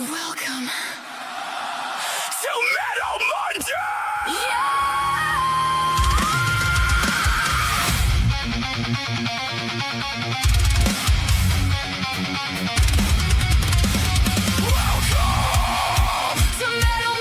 Welcome to Metal Monday! Welcome to Metal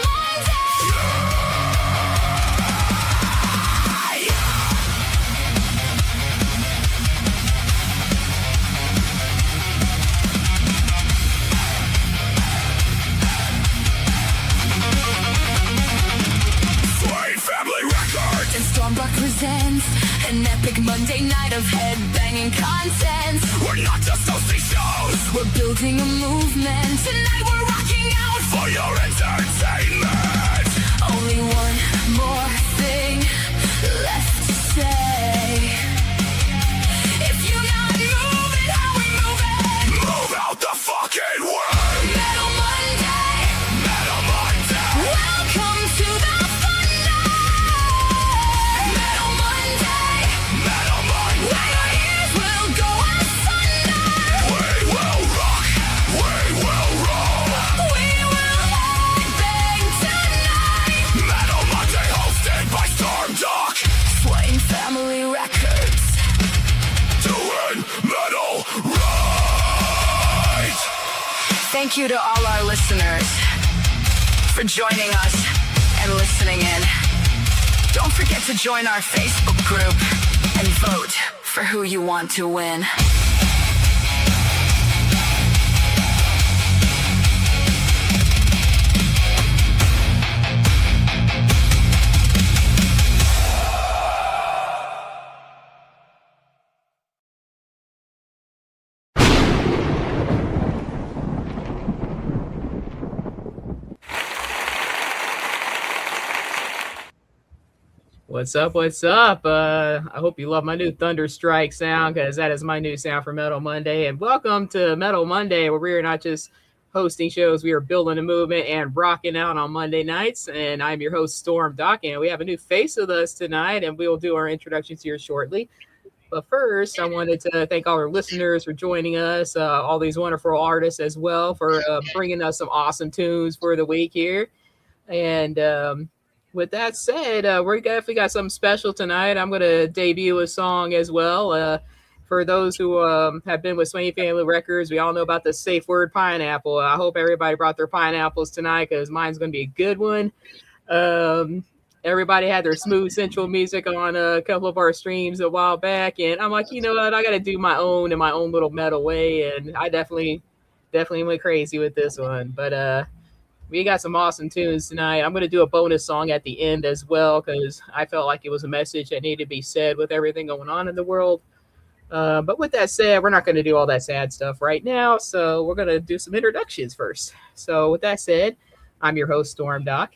and Stormdok presents an epic Monday night of head-banging content. We're not just hosting shows, we're building a movement. Tonight we're rocking out for your entertainment. Only one more thing left to say. If you're not moving how we move it, move out the fucking way. Metal Monday, Metal Monday. Welcome to the Family Records, doing metal right. Thank you to all our listeners for joining us and listening in. Don't forget to join our Facebook group and vote for who you want to win. What's up? What's up? I hope you love my new Thunder Strike sound, because that is my new sound for Metal Monday. And welcome to Metal Monday, where we are not just hosting shows, we are building a movement and rocking out on Monday nights. And I'm your host, Stormdok, and we have a new face with us tonight, and we will do our introductions here shortly. But first, I wanted to thank all our listeners for joining us, all these wonderful artists as well for bringing us some awesome tunes for the week here. And with that said, we definitely got something special tonight. I'm going to debut a song as well. For those who have been with Swing Family Records, we all know about the safe word pineapple. I hope everybody brought their pineapples tonight, because mine's going to be a good one. Everybody had their Smooth Central music on a couple of our streams a while back, and I'm like, you know what? I got to do my own in my own little metal way, and I definitely went crazy with this one. But we got some awesome tunes tonight. I'm going to do a bonus song at the end as well, because I felt like it was a message that needed to be said with everything going on in the world. But with that said, we're not going to do all that sad stuff right now, so we're going to do some introductions first. So with that said, I'm your host, Stormdok.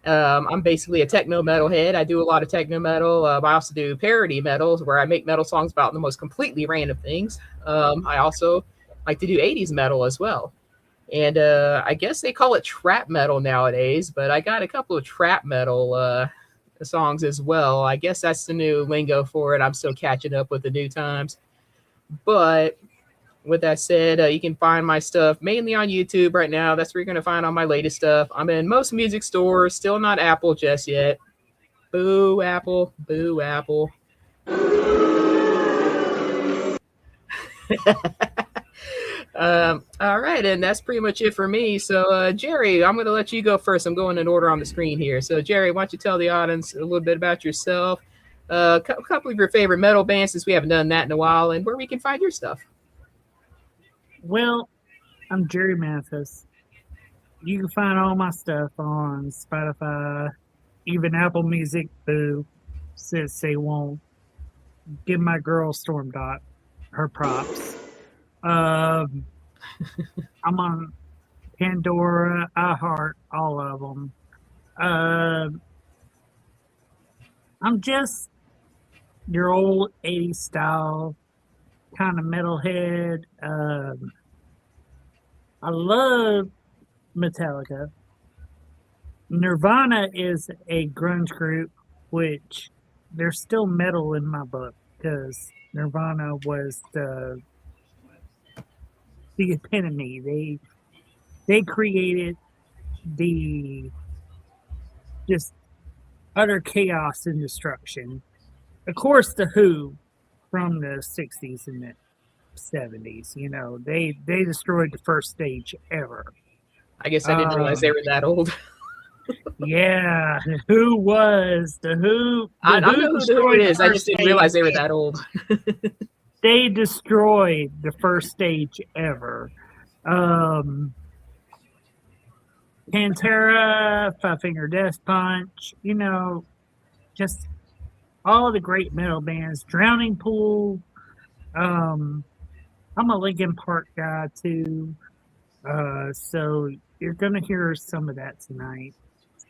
I'm basically a techno metal head. I do a lot of techno metal. I also do parody metals, where I make metal songs about the most completely random things. I also like to do 80s metal as well. And I guess they call it trap metal nowadays, but I got a couple of trap metal songs as well. I guess that's the new lingo for it. I'm still catching up with the new times. But with that said, you can find my stuff mainly on YouTube right now. That's where you're going to find all my latest stuff. I'm in most music stores, still not Apple just yet. Boo, Apple. Boo, Apple. All right, and that's pretty much it for me. So, Jerry, I'm going to let you go first. I'm going in order on the screen here. So, Jerry, why don't you tell the audience a little bit about yourself, a couple of your favorite metal bands, since we haven't done that in a while, and where we can find your stuff. Well, I'm Jerry Mathis. You can find all my stuff on Spotify, even Apple Music. Boo, says they won't. Give my girl Stormdok her props. I'm on Pandora, iHeart, all of them. I'm just your old 80s style kind of metalhead. I love Metallica. Nirvana is a grunge group, which they're still metal in my book, because Nirvana was the epitome. They created the just utter chaos and destruction. Of course, the Who from the 60s and the 70s, they destroyed the first stage ever. I guess I didn't realize they were that old. Yeah, the I Who know who the Who destroyed the is. I just first didn't stage. realize they were that old. They destroyed the first stage ever. Pantera, Five Finger Death Punch, just all the great metal bands. Drowning Pool. Um, I'm a Linkin Park guy too, so you're gonna hear some of that tonight.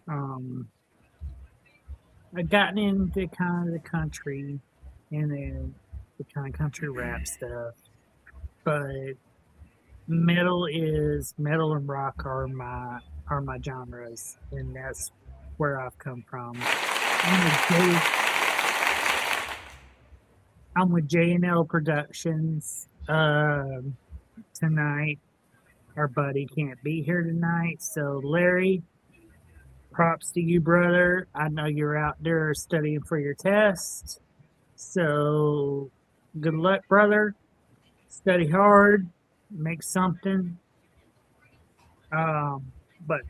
Um, I've gotten into kind of the country and the kind of country rap stuff, but metal and rock are my genres, and that's where I've come from. I'm with J&L Productions tonight. Our buddy can't be here tonight, so Larry, props to you, brother. I know you're out there studying for your test, so good luck, brother. Study hard, make something. But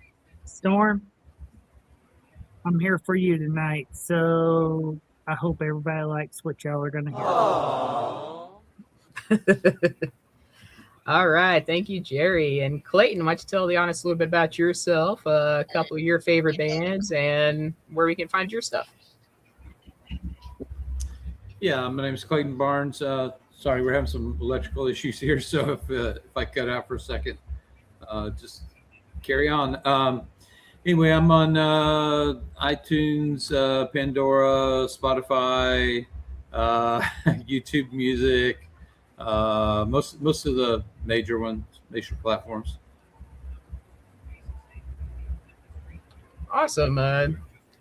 Storm, I'm here for you tonight, so I hope everybody likes what y'all are gonna hear. All right, thank you, Jerry. And Clayton, why don't you tell the audience a little bit about yourself, a couple of your favorite bands, and where we can find your stuff. Yeah, my name is Clayton Barnes. Sorry, we're having some electrical issues here, so if I cut out for a second, just carry on. Anyway, I'm on iTunes, Pandora, Spotify, YouTube Music, most of the major platforms. Awesome.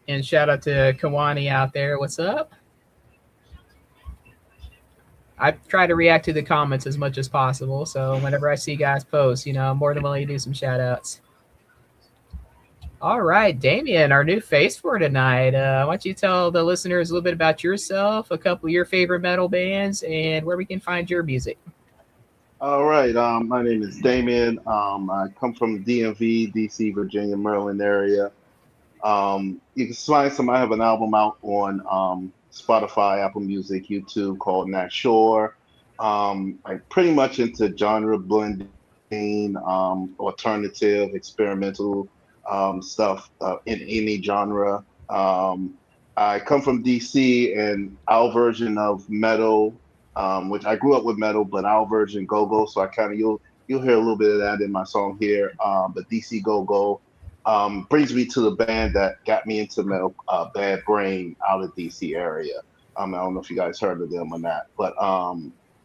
And shout out to Kawani out there. What's up? I try to react to the comments as much as possible. So whenever I see guys post, I'm more than willing to do some shout outs. All right, Damien, our new face for tonight. Why don't you tell the listeners a little bit about yourself, a couple of your favorite metal bands, and where we can find your music? All right. My name is Damien. I come from DMV, DC, Virginia, Maryland area. You can find some. I have an album out on Spotify, Apple Music, YouTube called Not Sure. I'm pretty much into genre blending, alternative, experimental stuff in any genre. I come from DC, and our version of metal, which I grew up with metal, but our version go-go. So I kind of you'll hear a little bit of that in my song here. But DC go-go brings me to the band that got me into metal, Bad Brain, out of DC area. I don't know if you guys heard of them or not, but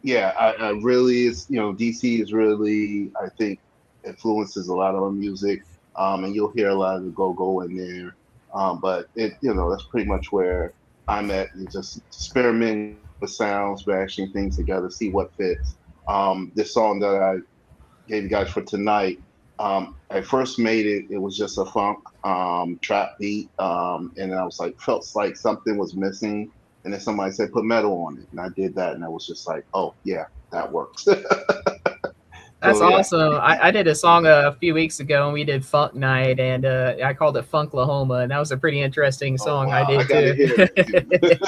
yeah, I really, DC is really, I think, influences a lot of our music, and you'll hear a lot of the go-go in there. But that's pretty much where I'm at. It's just experimenting with sounds, bashing things together, see what fits. This song that I gave you guys for tonight, I first made it. It was just a funk trap beat, and I was felt like something was missing. And then somebody said, "Put metal on it," and I did that, and I was just like, "Oh yeah, that works." That's So, yeah. awesome. I did a song a few weeks ago, and we did Funk Night, and I called it Funklahoma, and that was a pretty interesting song. Wow, I did gotta too. hear it.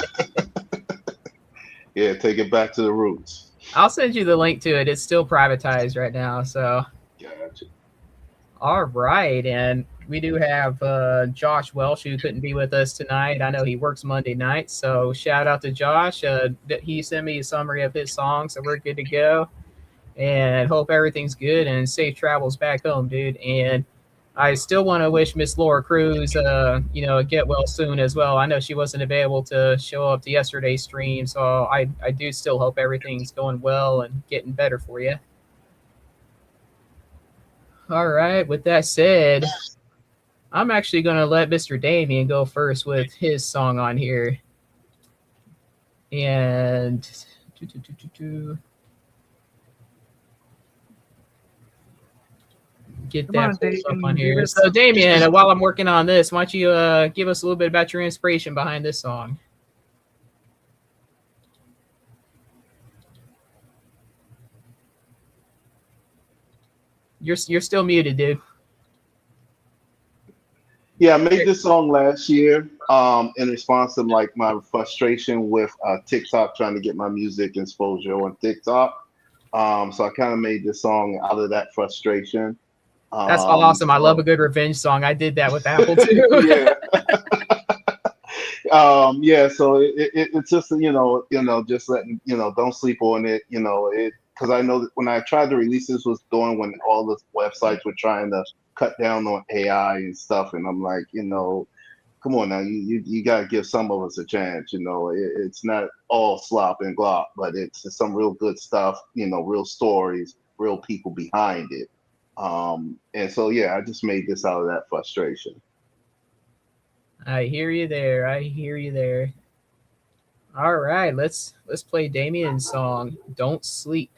Yeah, take it back to the roots. I'll send you the link to it. It's still privatized right now. So, Gotcha. all right, and we do have Josh Welsh, who couldn't be with us tonight. I know he works Monday night, so shout out to Josh. He sent me a summary of his song, so we're good to go. And hope everything's good and safe travels back home, dude. And I still want to wish Miss Laura Cruz, get well soon as well. I know she wasn't available to show up to yesterday's stream, so I do still hope everything's going well and getting better for you. All right. With that said, I'm actually going to let Mr. Damien go first with his song on here. And get Come on, that full stuff Damien, on give here. us- So, Damien, while I'm working on this, why don't you give us a little bit about your inspiration behind this song? You're still muted, dude. Yeah, I made this song last year in response to like my frustration with TikTok trying to get my music exposure on TikTok. So I kind of made this song out of that frustration. That's awesome. I love a good revenge song. I did that with Apple too. Yeah. Yeah, so it's just just letting don't sleep on it, because I know that when I tried to release this was going when all the websites were trying to cut down on AI and stuff, and I'm like, come on now, you gotta give some of us a chance, it's not all slop and glop, but it's some real good stuff, real stories, real people behind it. And so yeah, I just made this out of that frustration. I hear you there. I hear you there. All right, let's play Damien's song, Don't Sleep.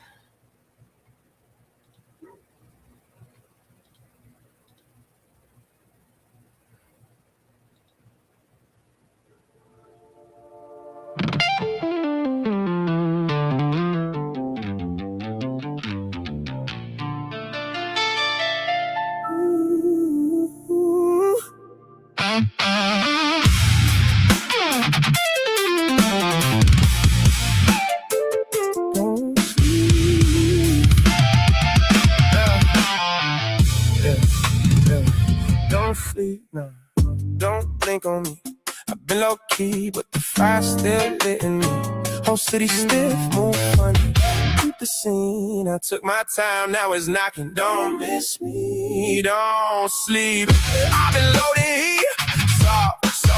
Don't sleep, no. Don't blink on me. I've been low key, but the fire still lit in me. Whole city stiff, move funny. Keep the scene. I took my time, now it's knocking. Don't miss me, don't sleep. I've been loaded, so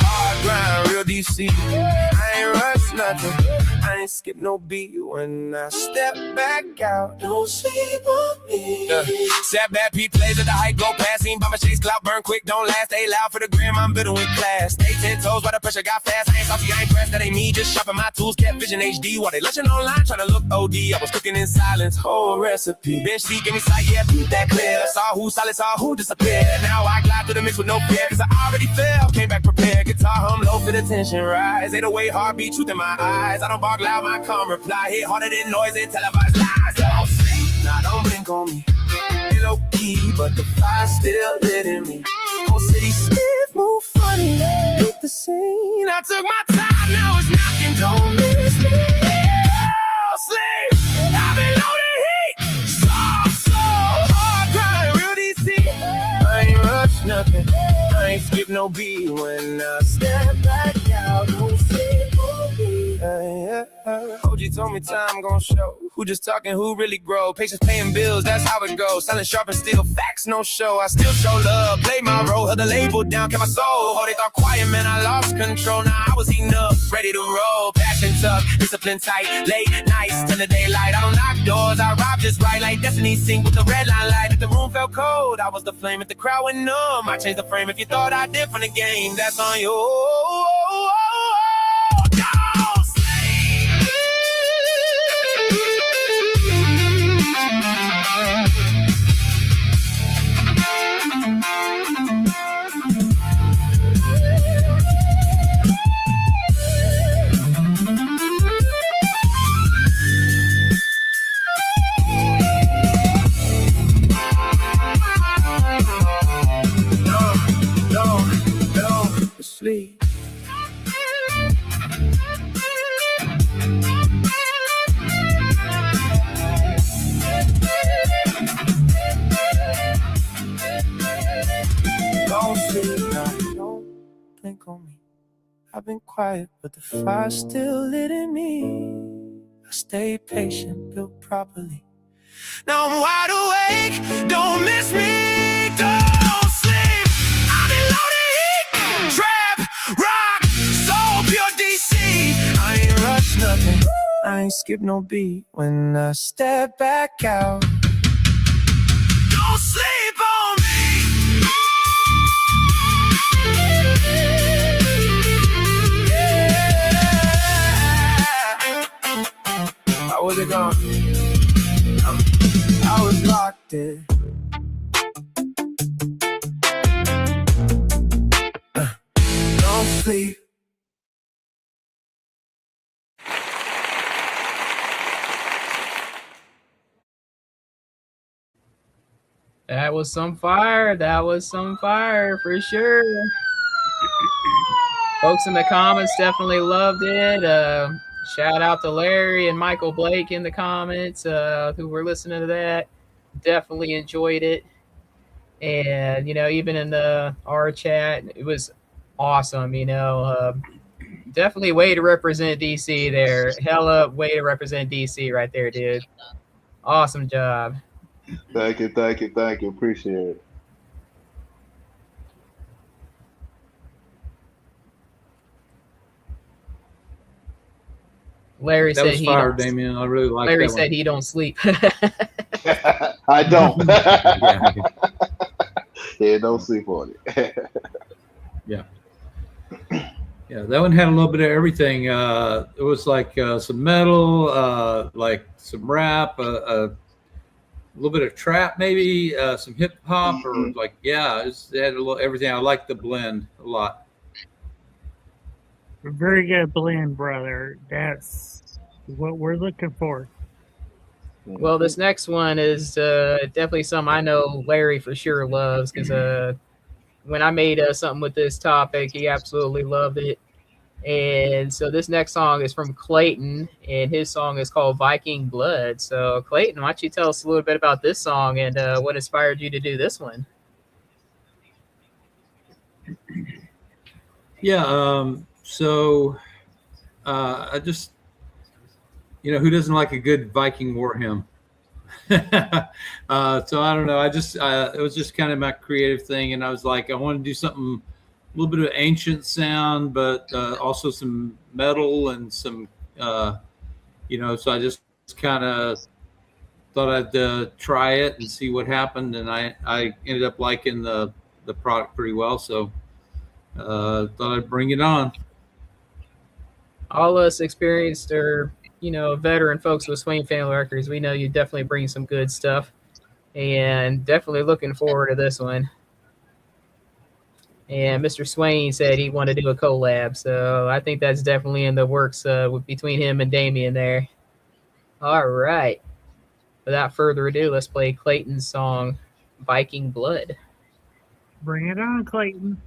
hard grind, real DC. I ain't rush nothing. I ain't skip no beat when I step back out. Don't sleep on me. Sad bad P plays at the height, go past. Seen by my shakes, clout burn quick, don't last. Stay loud for the gram, I'm bitter with class. Stay 10 toes while the pressure got fast. I ain't salty, I ain't pressed, that ain't me. Just shopping my tools, kept vision HD. While they lunching online, trying to look OD. I was cooking in silence, whole recipe. Bench seat, give me sight, yeah, beat that clear. Saw who solid, saw who disappeared. Now I glide through the mix with no fear, cause I already fell. Came back prepared, guitar hum low for the tension rise. 808 heartbeat, truth in my eyes. I don't bark loud, my calm reply. Hit harder than noise and televised lies. Don't sleep, nah, don't blink on me. Be low key, but the fire still lit in me. Whole city stiff, move funny. Hit the scene, I took my time, now it's knocking. Don't miss me. Don't sleep, I've been loaded heat. So hard grind, real DC. I ain't rush nothing. I ain't skip no beat when I step back out. Don't sleep on me. O.G. told me time gon' show who just talking, who really grow. Patience paying bills, that's how it goes. Selling sharp and still facts, no show. I still show love, play my role, held the label down, kept my soul. Oh, they thought quiet, man, I lost control. Now I was heating up, ready to roll. Passion tough, discipline tight, late nights till the daylight. I don't knock doors, I rob just right, like Destiny sing with the red line light. If the room felt cold, I was the flame. If the crowd went numb, I changed the frame. If you thought I did from the game, that's on you. Don't sleep. Don't sleep. Don't sleep, nah, don't blink on me. I've been quiet, but the fire's still lit in me. I stay patient, built properly. Now I'm wide awake, don't miss me, don't sleep. I've been loaded heat, trap, rock, soul, pure DC. I ain't rush nothing, I ain't skip no beat when I step back out. Don't sleep on me. How was it going? I was locked in, sleep. That was some fire. That was some fire for sure. Folks in the comments definitely loved it. Shout out to Larry and Michael Blake in the comments who were listening to that. Definitely enjoyed it. And, even in our chat, it was awesome. Definitely way to represent DC there. Hella way to represent DC right there, dude. Awesome job. Thank you. Appreciate it. Larry That said was he fire, don't, Damien. I really like Larry that said one. he don't sleep. I don't. Yeah. Yeah, don't sleep on it. Yeah. Yeah, that one had a little bit of everything. It was like some metal, like some rap, a little bit of trap, maybe some hip hop, or like it had a little everything. I liked the blend a lot. Very good blend, brother. That's what we're looking for. Well, this next one is definitely something I know Larry for sure loves because when I made something with this topic, he absolutely loved it. And so this next song is from Clayton, and his song is called Viking Blood. So, Clayton, why don't you tell us a little bit about this song and what inspired you to do this one? Yeah. So I just, who doesn't like a good Viking war hymn? So I don't know. It was just kind of my creative thing. And I was like, I want to do something, a little bit of ancient sound, but also some metal and some, so I just kind of thought I'd try it and see what happened. And I ended up liking the product pretty well. So thought I'd bring it on. All us experienced or veteran folks with Swain Family Records, we know you definitely bring some good stuff, and definitely looking forward to this one. And Mr. Swain said he wanted to do a collab, so I think that's definitely in the works between him and Damien there. All right, without further ado, let's play Clayton's song Viking Blood. Bring it on, Clayton.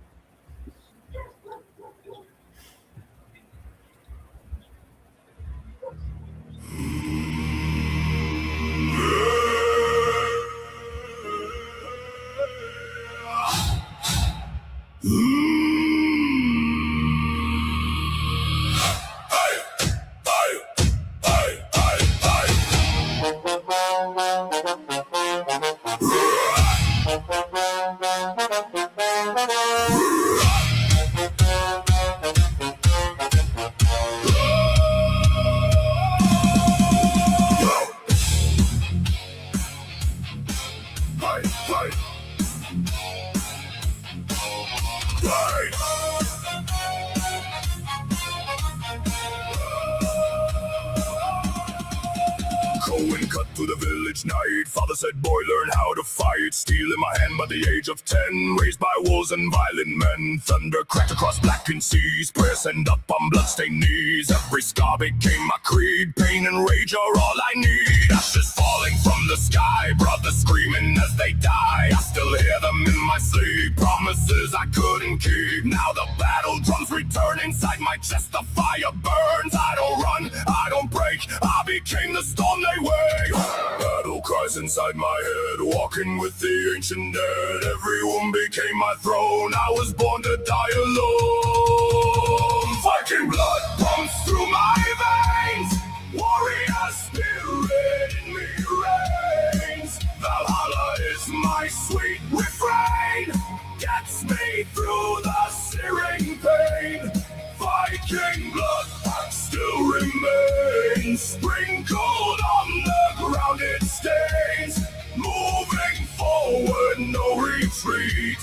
Cohen cut through the village night. Father said, boy, learn how to fight. Steel in my hand by the age of 10. Raised by wolves and violent men. Thunder cracked across blackened seas. Prayers end up on bloodstained knees. Every scar became my creed. Pain and rage are all I need. Ashes falling from the sky. Brothers screaming as they die. I still hear them in my sleep. Promises I couldn't keep. Now the battle drums return inside my chest. The fire burns. I don't run, I don't break. I became the storm they wake. Battle cries inside my head. Walking with the ancient dead. Every wound became my throne. I was born to die alone. Viking blood pumps through my veins. Warrior spirit in me reigns. Valhalla is my sweet refrain. Gets me through the searing pain. Viking blood still remains. Sprinkled on the ground it stains. Moving forward, no retreat.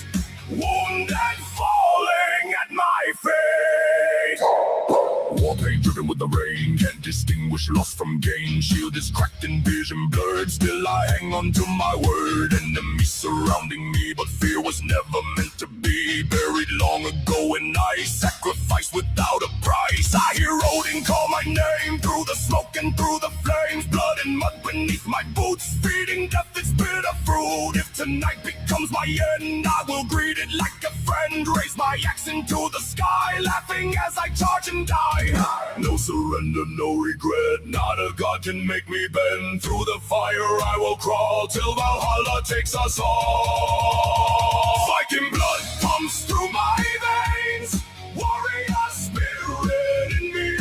Wounded falling at my feet. War paint driven with the rain. Can't distinguish push, lost from gain. Shield is cracked and vision blurred. Still I hang on to my word. Enemies surrounding me, but fear was never meant to be. Buried long ago in ice, sacrifice without a price. I hear Odin call my name through the smoke and through the flames. Blood and mud beneath my boots, feeding death its bitter fruit. If tonight becomes my end, I will greet it like a friend. Raise my axe into the sky, laughing as I charge and die. No surrender, no regret. Not a god can make me bend. Through the fire I will crawl till Valhalla takes us all. Viking blood pumps through my veins. Warrior spirit in me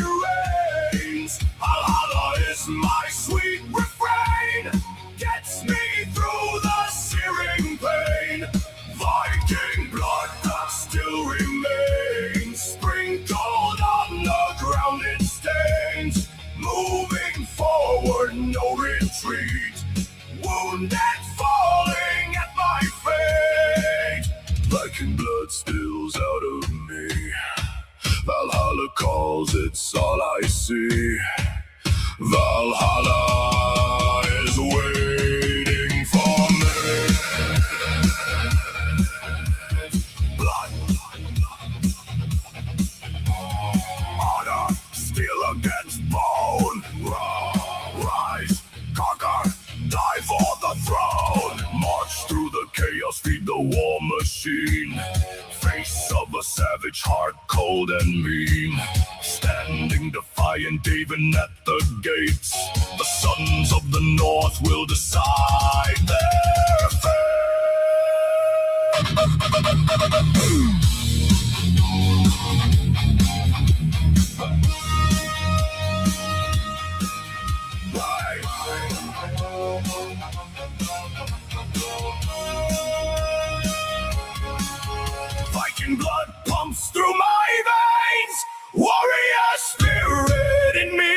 reigns. Valhalla is my sweet refrain. Gets me through the searing pain. Viking blood that still remains. Sprinkled on the ground it stains. Moving forward, no retreat. Wounded, falling at my fate. Viking blood spills out of me. Valhalla calls, it's all I see. Valhalla is waiting for me. Blood, honor, steel against bone. Rise, conquer, die for the throne. March through the chaos, feed the war machine. Face of a savage, heart cold and mean. Standing defiant, even at the gates. The sons of the north will decide their fate. Viking blood pumps through my veins. Warrior spirit in me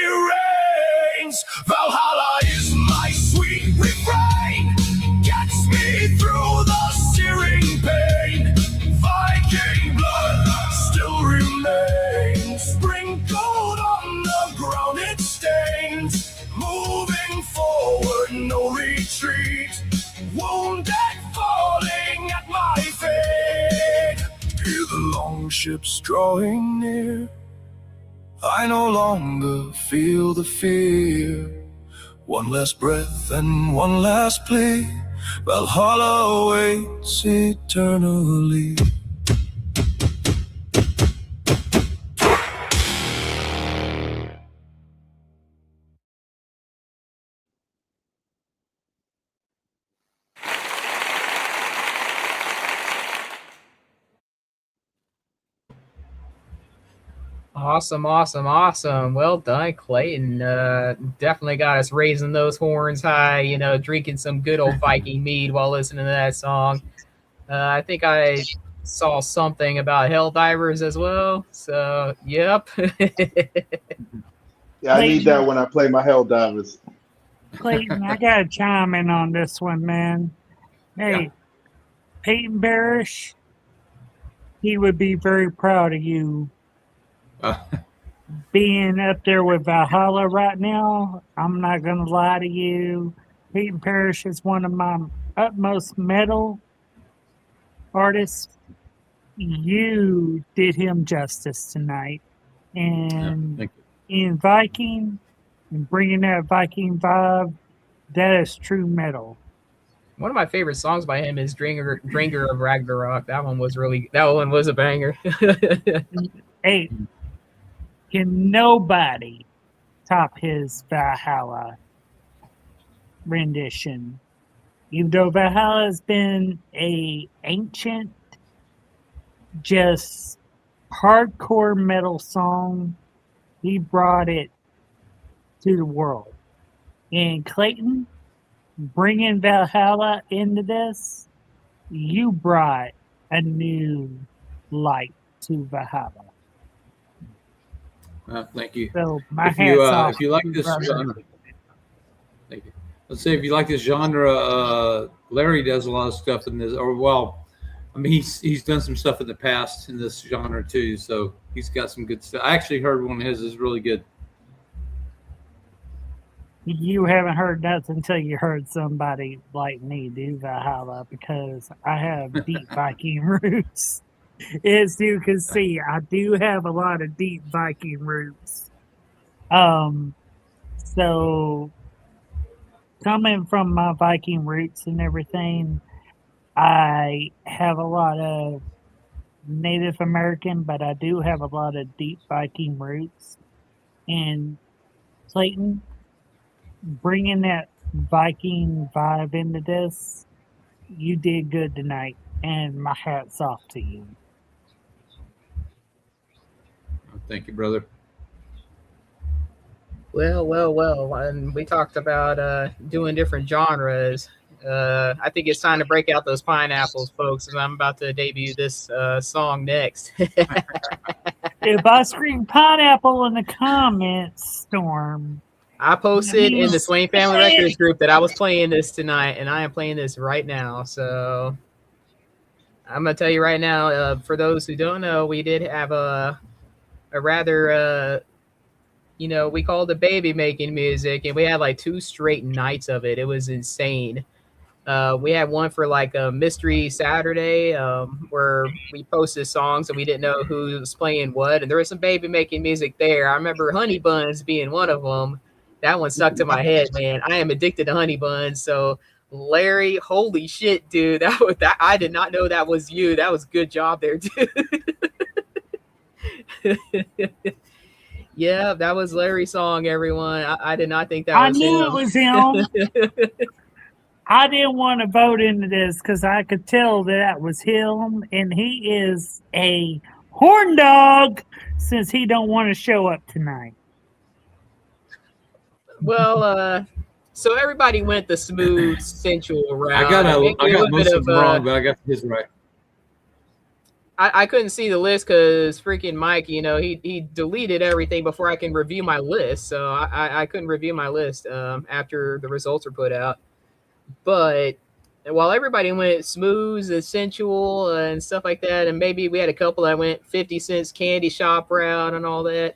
reigns. Valhalla is my sweet refrain. Gets me through the searing pain. Viking blood still remains. Sprinkled on the ground it stains. Moving forward, no retreat. Wounded, falling at my feet. Hear the long ships drawing near. I no longer feel the fear. One last breath and one last plea. Valhalla awaits eternally. Awesome, awesome, awesome. Well done, Clayton. Definitely got us raising those horns high, you know, drinking some good old Viking mead while listening to that song. I think I saw something about Helldivers as well. So, yep. Yeah, I need that when I play my Helldivers. Clayton, I gotta chime in on this one, man. Hey, Peyton Barish, he would be very proud of you being up there with Valhalla right now. I'm not gonna lie to you. Peyton Parrish is one of my utmost metal artists. You did him justice tonight, and Thank you. in Viking and bringing that Viking vibe, that is true metal. One of my favorite songs by him is Drinker of Ragnarok. That one was a banger. Hey, can nobody top his Valhalla rendition? Even though Valhalla has been a ancient, just hardcore metal song, he brought it to the world. And Clayton, bringing Valhalla into this, you brought a new light to Valhalla. Thank you. So my If hat's off. if you like to this brother. genre, thank you. Let's say if you like this genre, Larry does a lot of stuff in this, or well, I mean he's done some stuff in the past in this genre too. So he's got some good stuff. I actually heard one of his is really good. You haven't heard nothing until you heard somebody like me do Valhalla because I have deep Viking roots. As you can see, I do have a lot of deep Viking roots. So coming from my Viking roots and everything, I have a lot of Native American, but I do have a lot of deep Viking roots. And Clayton, bringing that Viking vibe into this, you did good tonight, and my hat's off to you. Thank you, brother. Well. And we talked about doing different genres. I think it's time to break out those pineapples, folks, because I'm about to debut this song next. If I scream pineapple in the comments, Storm. I posted in the Swain Family Records group that I was playing this tonight, and I am playing this right now. So I'm going to tell you right now, for those who don't know, we did have a rather, we called it baby making music, and we had like 2 straight nights of it. It was insane. We had one for like a mystery Saturday where we posted songs and we didn't know who was playing what, and there was some baby making music there. I remember Honey Buns being one of them. That one stuck to my head, man. I am addicted to Honey Buns. So Larry, holy shit, dude, that I did not know that was you. That was a good job there, dude. Yeah, that was Larry's song, everyone. I did not think that was him. I knew it was him. I didn't want to vote into this because I could tell that was him, and he is a horn dog since he don't want to show up tonight. Well, so everybody went the smooth, sensual route. I got most of them wrong, but I got his right. I couldn't see the list because freaking Mike, he deleted everything before I can review my list. So I couldn't review my list after the results were put out. But while everybody went smooth and sensual and stuff like that, and maybe we had a couple that went 50 cents candy shop route and all that,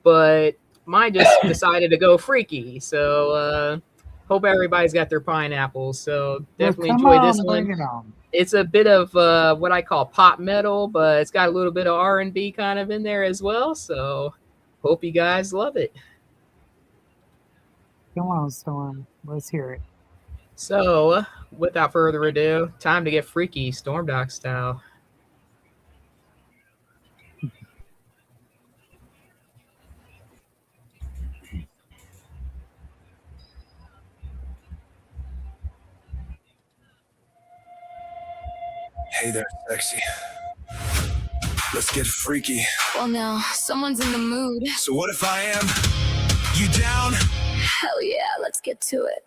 but mine just decided to go freaky. So hope everybody's got their pineapples. So definitely enjoy this one. It's a bit of what I call pop metal, but it's got a little bit of R&B kind of in there as well. So hope you guys love it. Come on, Storm. Let's hear it. So without further ado, time to get freaky, Stormdok style. Hey there, sexy. Let's get freaky. Well, now, someone's in the mood. So what if I am? You down? Hell yeah, let's get to it.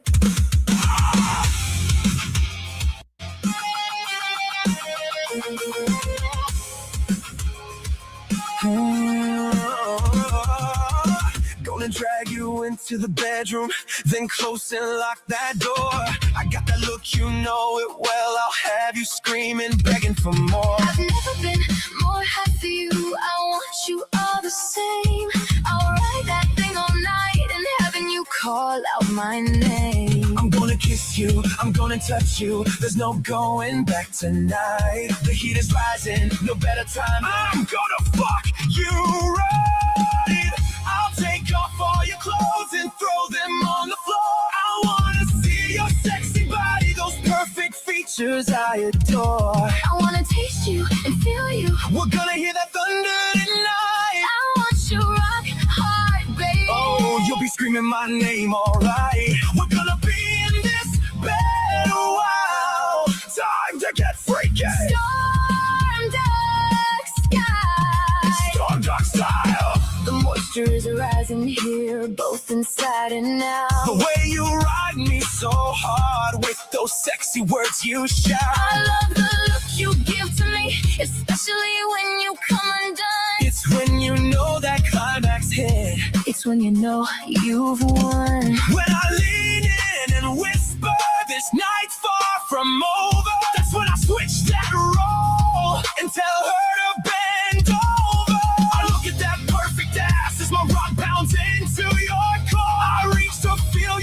Gonna drag you into the bedroom, then close and lock that door. I got that look, you know it well. I'll have you screaming, begging for more. I've never been more hot for you. I want you all the same. I'll ride that thing all night and having you call out my name. I'm gonna kiss you, I'm gonna touch you. There's no going back tonight. The heat is rising, no better time. I'm gonna fuck you right. I'll take off all your clothes and throw them on the floor. I wanna see your sexy body, those perfect features I adore. I wanna taste you and feel you. We're gonna hear that thunder tonight. I want you rock hard, baby. Oh, you'll be screaming my name, alright. We're gonna be in this bed a while. Time to get freaky. Stormdok style. The moisture is rising here, both inside and out. The way you ride me so hard with those sexy words you shout. I love the look you give to me, especially when you come undone. It's when you know that climax hit. It's when you know you've won. When I lean in and whisper, this night's far from over. That's when I switch that role and tell her to bend over. I look at that perfect ass as my rock bounds into your core. I reach to feel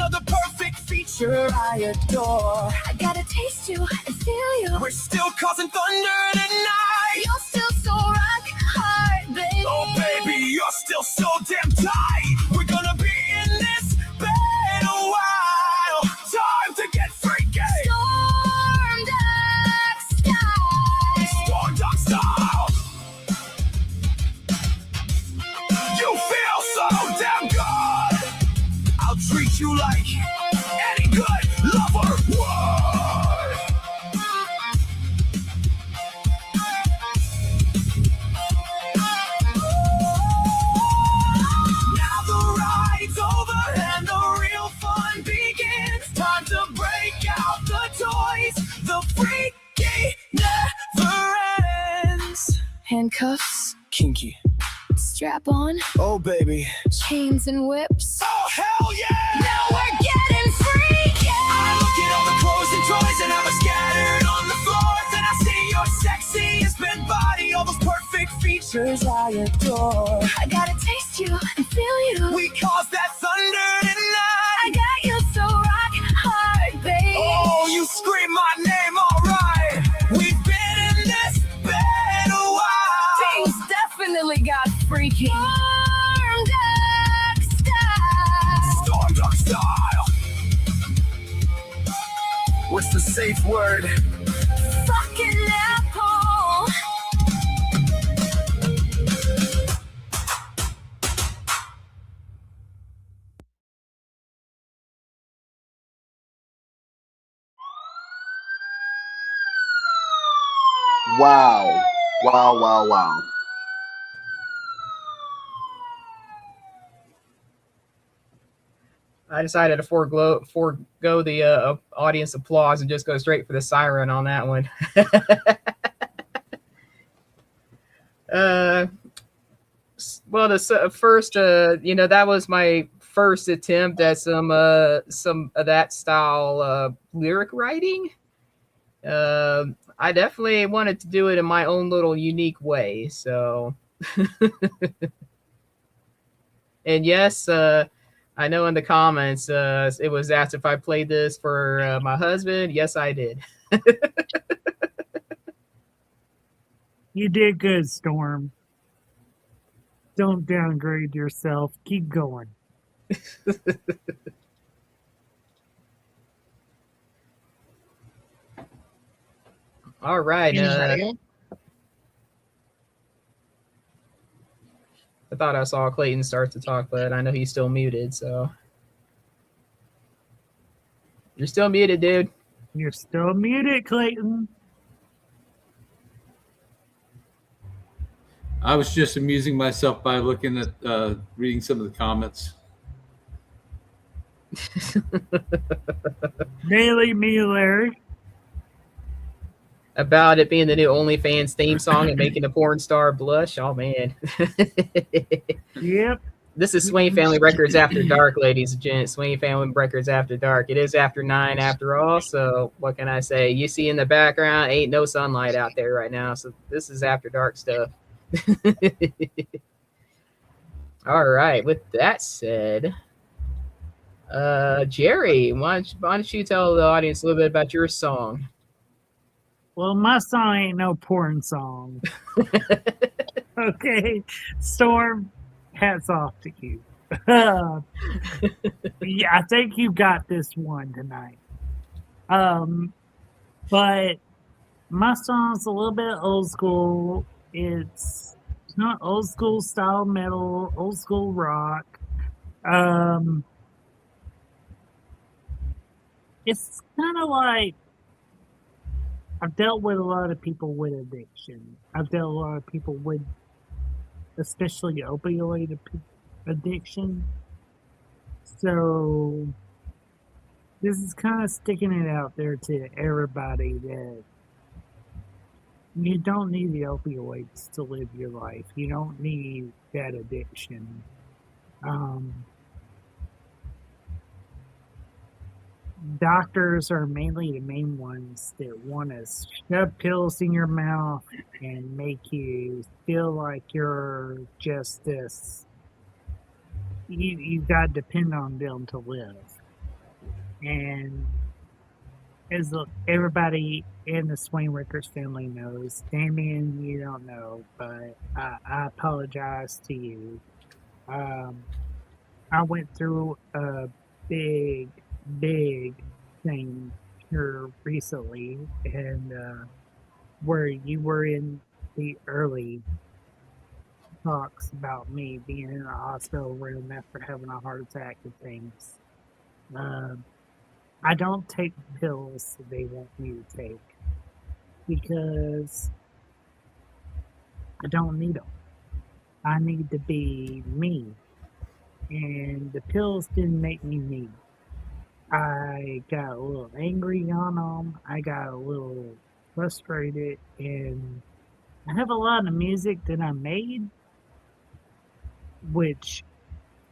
of the perfect feature I adore. I gotta taste you and feel you. We're still causing thunder tonight. You're still so rock hard, baby. Oh baby, you're still so damn tight. We're gonna be in this bed a while. Time to get freaky. Stormdok style. Stormdok style. You feel so damn good. I'll treat you like any good lover would. Now the ride's over and the real fun begins. Time to break out the toys. The freaky never ends. Handcuffs, Kinky. strap on, Oh baby. chains and whips. Oh hell yeah! Now we're getting freaky. I look at all the clothes and toys and I'm scattered on the floor. Then I see your sexy and spin body, all those perfect features I adore. I gotta taste you and feel you. We cause that thunder I tonight. got you so rock hard, baby. Oh, you scream my name, alright. We've been in this bed a while. Things definitely got freaky. Stormdok style. Stormdok style. What's the safe word? Fucking apple. Wow. Wow, wow, wow. I decided to forego the audience applause and just go straight for the siren on that one. Well, the first, that was my first attempt at some of that style lyric writing. I definitely wanted to do it in my own little unique way. So, and yes, I know in the comments it was asked if I played this for my husband. Yes, I did. You did good, Storm. Don't downgrade yourself. Keep going. All right. I thought I saw Clayton start to talk, but I know he's still muted. So you're still muted, dude. You're still muted, Clayton. I was just amusing myself by looking at reading some of the comments. Daily me, Larry. About it being the new OnlyFans theme song and making a porn star blush. Oh man. Yep. This is Swain Family Records After Dark, ladies and gents. Swain Family Records After Dark. It is after 9 after all. So what can I say? You see in the background, ain't no sunlight out there right now. So this is after dark stuff. All right. With that said, Jerry, why don't you tell the audience a little bit about your song? Well, my song ain't no porn song. Okay. Storm, hats off to you. Yeah, I think you got this one tonight. But my song's a little bit old school. It's not old school style metal, old school rock. It's kind of like I've dealt with a lot of people with addiction. I've dealt with a lot of people with, especially opioid addiction. So this is kind of sticking it out there to everybody that you don't need the opioids to live your life. You don't need that addiction. Doctors are mainly the main ones that want to shove pills in your mouth and make you feel like you're just this. You got to depend on them to live. And as everybody in the Swain Records family knows, Damien, you don't know, but I apologize to you. I went through a big, big thing here recently, and where you were in the early talks about me being in a hospital room after having a heart attack and things. I don't take pills they want me to take because I don't need them. I need to be me. And the pills didn't make me me. I got a little angry on them. I got a little frustrated. And I have a lot of music that I made, which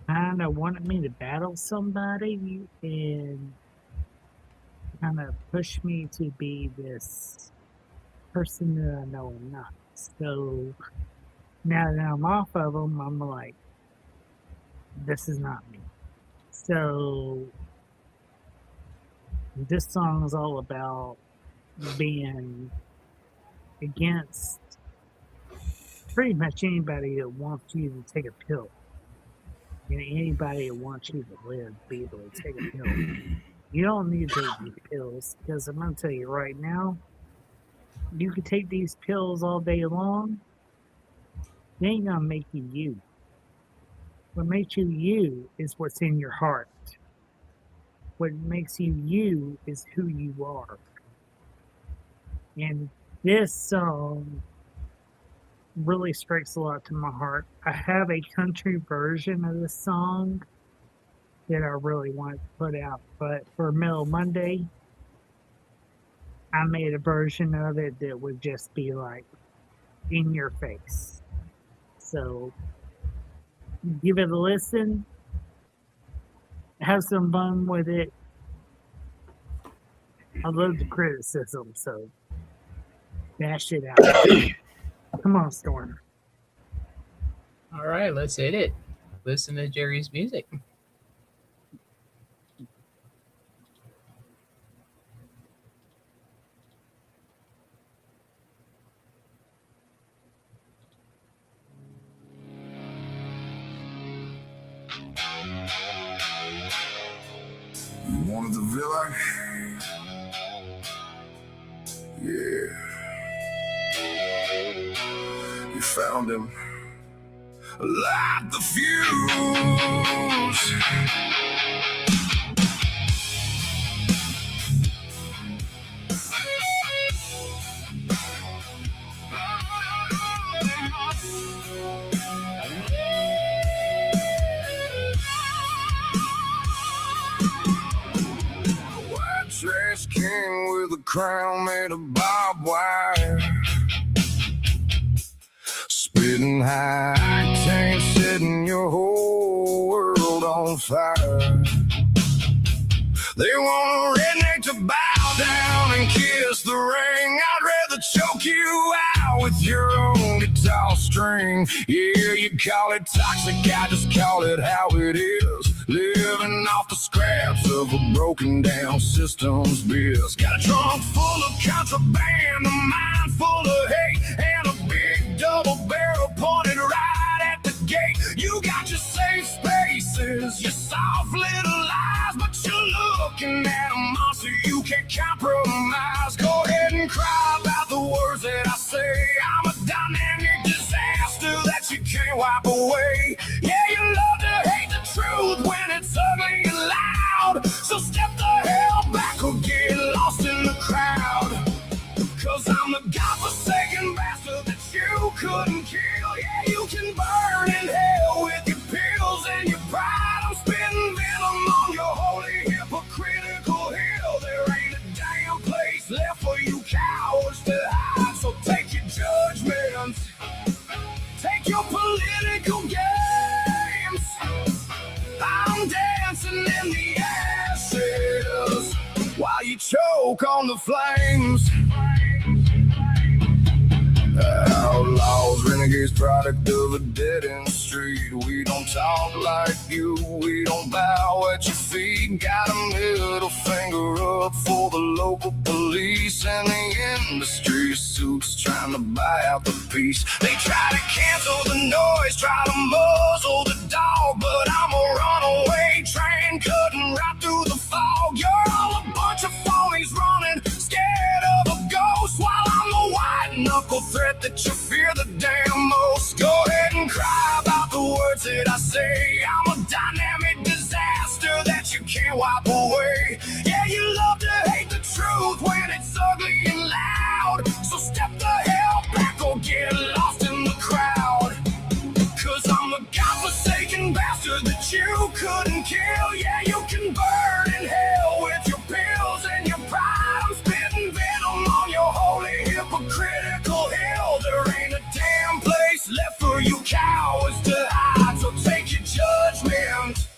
kind of wanted me to battle somebody and kind of push me to be this person that I know I'm not. So now that I'm off of them, I'm like, this is not me. So this song is all about being against pretty much anybody that wants you to take a pill. And anybody that wants you to live, be able to take a pill. You don't need to take these pills, because I'm going to tell you right now, you can take these pills all day long, they ain't going to make you you. What makes you you is what's in your heart. What makes you you is who you are. And this song really strikes a lot to my heart. I have a country version of this song that I really want to put out, but for Metal Monday, I made a version of it that would just be like in your face. So give it a listen, have some fun with it. I love the criticism, so bash it out. Come on, Storm. All right, let's hit it. Listen to Jerry's music. You wanted the villain? Yeah. You found him. Light the fuse. White trash king with a crown made of barbed wire. Spitting high, octane, setting your whole world on fire. They want a redneck to bow down and kiss the ring. I'd rather choke you out with your own guitar string. Yeah, you call it toxic, I just call it how it is. Living off the scraps of a broken down system's biz. Got a trunk full of contraband, a mind full of hate, and a big double barrel pointed right at the gate. You got your safe spaces, your soft little lies, but you're looking at a monster you can't compromise. Go ahead and cry about the words that I say. I'm a dynamic disaster that you can't wipe away. Yeah, you love to hate the truth when it's ugly and loud. So step the hell back or get lost in the crowd. Cause I'm the godforsaken bastard that you couldn't kill. Yeah, you can burn in hell with your pills and your pride. I'm spitting venom on your holy hypocritical hill. There ain't a damn place left for you cowards to hide. So take your judgments, take your political games. I'm dancing in the ashes while you choke on the flames. Outlaws, renegades, product of a dead-end street. We don't talk like you, we don't bow at your feet. Got a middle the local police and the industry suits trying to buy out the peace. They try to cancel the noise, try to muzzle the dog, but I'm a runaway train cutting right through the fog. You're all a bunch of phonies running, scared of a ghost, while I'm the white knuckle threat that you fear the damn most. Go ahead and cry about the words that I say. I'm a dynamic disaster that you can't wipe away. Yeah, you love to hate the truth when it's ugly and loud, so step the hell back or get lost in the crowd. Cause I'm the godforsaken bastard that you couldn't kill. Yeah, you can burn in hell with your pills and your pride. I'm spitting venom on your holy hypocritical hill. There ain't a damn place left for you cowards to hide, so take your judgment,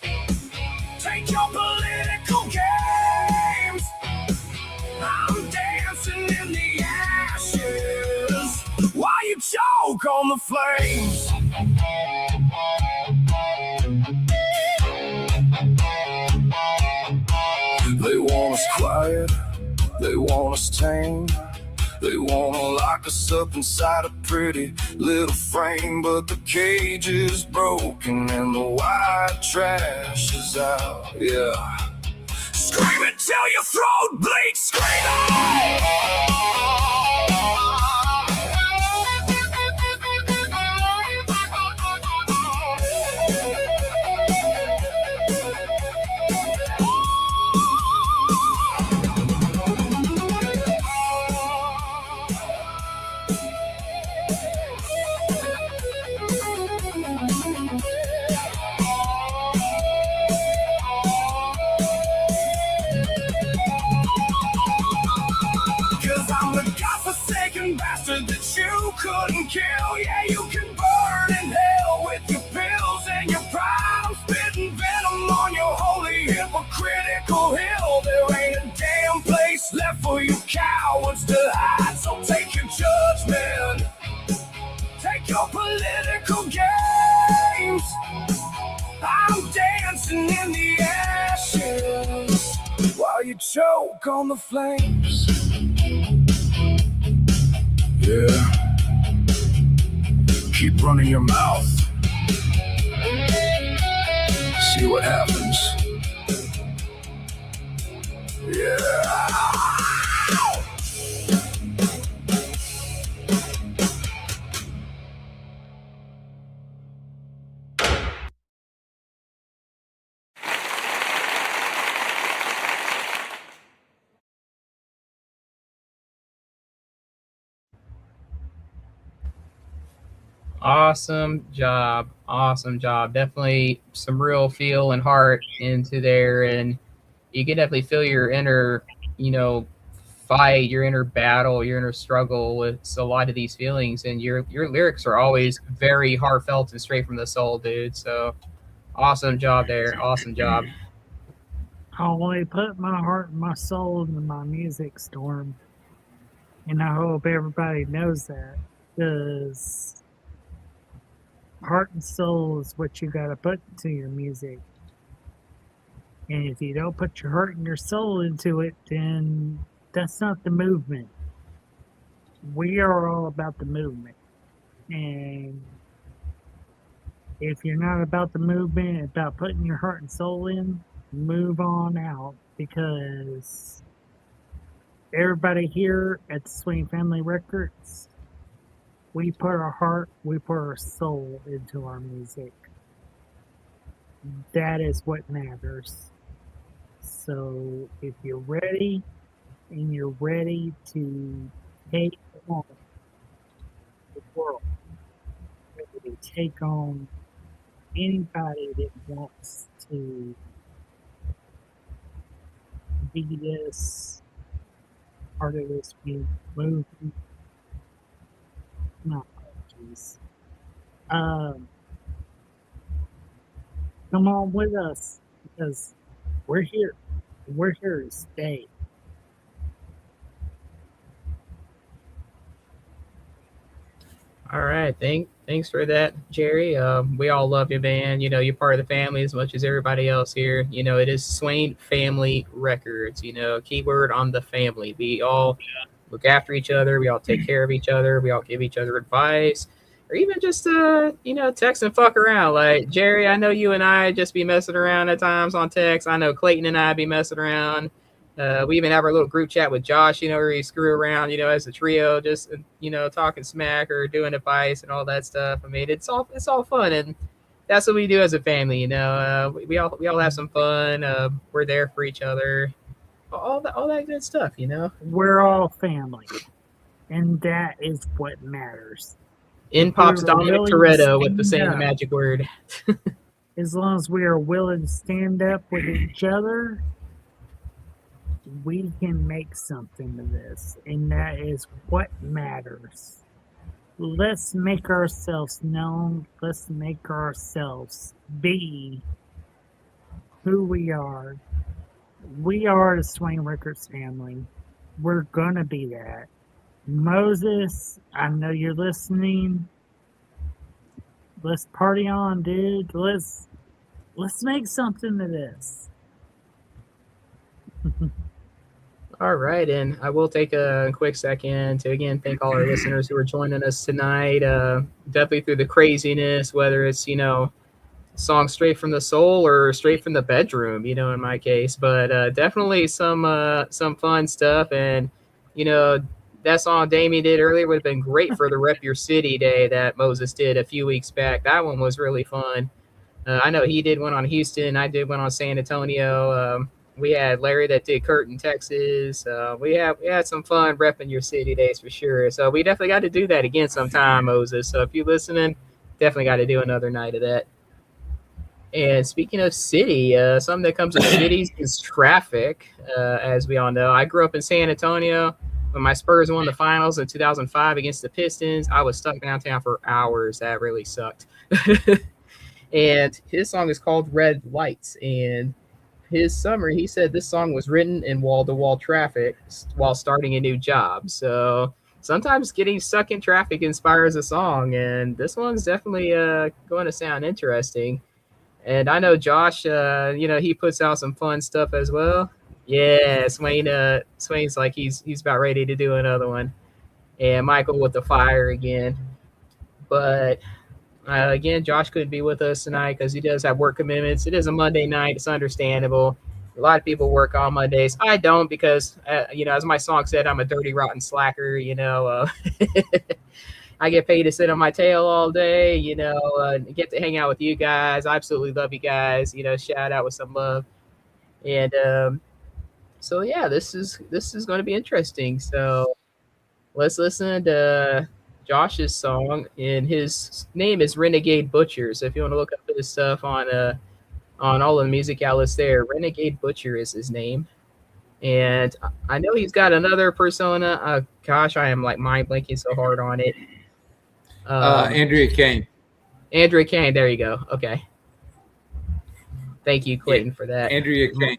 take your political games. I'm dancing in the ashes while you choke on the flames. They want us quiet, they want us tame, they wanna lock us up inside a pretty little frame, but the cage is broken and the white trash is out, yeah. Scream it till your throat bleeds, scream bastard that you couldn't kill. Yeah, you can burn in hell with your pills and your pride. I'm spitting venom on your holy hypocritical hill. There ain't a damn place left for you cowards to hide, so take your judgment, take your political games. I'm dancing in the ashes while you choke on the flames. Yeah. Keep running your mouth. See what happens. Yeah. Awesome job. Awesome job. Definitely some real feel and heart into there. And you can definitely feel your inner, fight, your inner battle, your inner struggle with a lot of these feelings. And your lyrics are always very heartfelt and straight from the soul, dude. So awesome job there. Awesome job. I only put my heart and my soul into my music, Storm. And I hope everybody knows that. Because heart and soul is what you got to put into your music. And if you don't put your heart and your soul into it, then that's not the movement. We are all about the movement. And if you're not about the movement, about putting your heart and soul in, move on out, because everybody here at the Swing Family Records, we put our heart, we put our soul into our music. That is what matters. So if you're ready and you're ready to take on the world, ready to take on anybody that wants to be this part of this movement, not apologies. Come on with us, because we're here. We're here to stay. All right, thanks for that, Jerry. We all love you, man. You know, you're part of the family as much as everybody else here. You know, it is Swain Family Records. You know, keyword on the family. We all look after each other. We all take care of each other. We all give each other advice, or even just text and fuck around. Like Jerry, I know you and I just be messing around at times on text. I know Clayton and I be messing around. We even have our little group chat with Josh, you know, where we screw around, you know, as a trio, just talking smack or doing advice and all that stuff. I mean, it's all fun, and that's what we do as a family. You know, we all have some fun. We're there for each other, all that good stuff. You know, We're all family, and that is what matters. in If pops we're Dominic willing to Toretto with the stand same up, magic word. as long as we are willing to stand up with each other, we can make something of this, and that is what matters. Let's make ourselves known. Let's make ourselves be who we are. We are the Swain Records family. We're gonna be that. Moses, I know you're listening. Let's party on, dude. Let's make something of this. All right, and I will take a quick second to again thank all our listeners who are joining us tonight. Definitely through the craziness, whether it's songs straight from the soul or straight from the bedroom, in my case. But definitely some fun stuff, and that song Damien did earlier would have been great for the Rep Your City Day that Moses did a few weeks back. That one was really fun. I know he did one on Houston. I did one on San Antonio. We had Larry that did Curtin, Texas. We had some fun repping your city days for sure. So we definitely got to do that again sometime, Moses. So if you're listening, definitely got to do another night of that. And speaking of city, something that comes with cities is traffic, as we all know. I grew up in San Antonio. When my Spurs won the finals in 2005 against the Pistons, I was stuck downtown for hours. That really sucked. And his song is called Red Lights. And his summary, he said this song was written in wall-to-wall traffic while starting a new job. So sometimes getting stuck in traffic inspires a song, and this one's definitely going to sound interesting. And I know Josh, he puts out some fun stuff as well. Yeah, Swain's like he's about ready to do another one, and Michael with the fire again. But again, Josh couldn't be with us tonight because he does have work commitments. It is a Monday night. It's understandable. A lot of people work on Mondays. I don't because, as my song said, I'm a dirty, rotten slacker. I get paid to sit on my tail all day, get to hang out with you guys. I absolutely love you guys. Shout out with some love. And so, yeah, this is going to be interesting. So let's listen to Josh's song, and his name is Renegade Butcher. So if you want to look up his stuff on all of the music outlets there, Renegade Butcher is his name. And I know he's got another persona. Gosh, I am like mind blanking so hard on it. Andrea Kane. Andrea Kane, there you go. Okay. Thank you, Clayton, for that. Andrea Kane.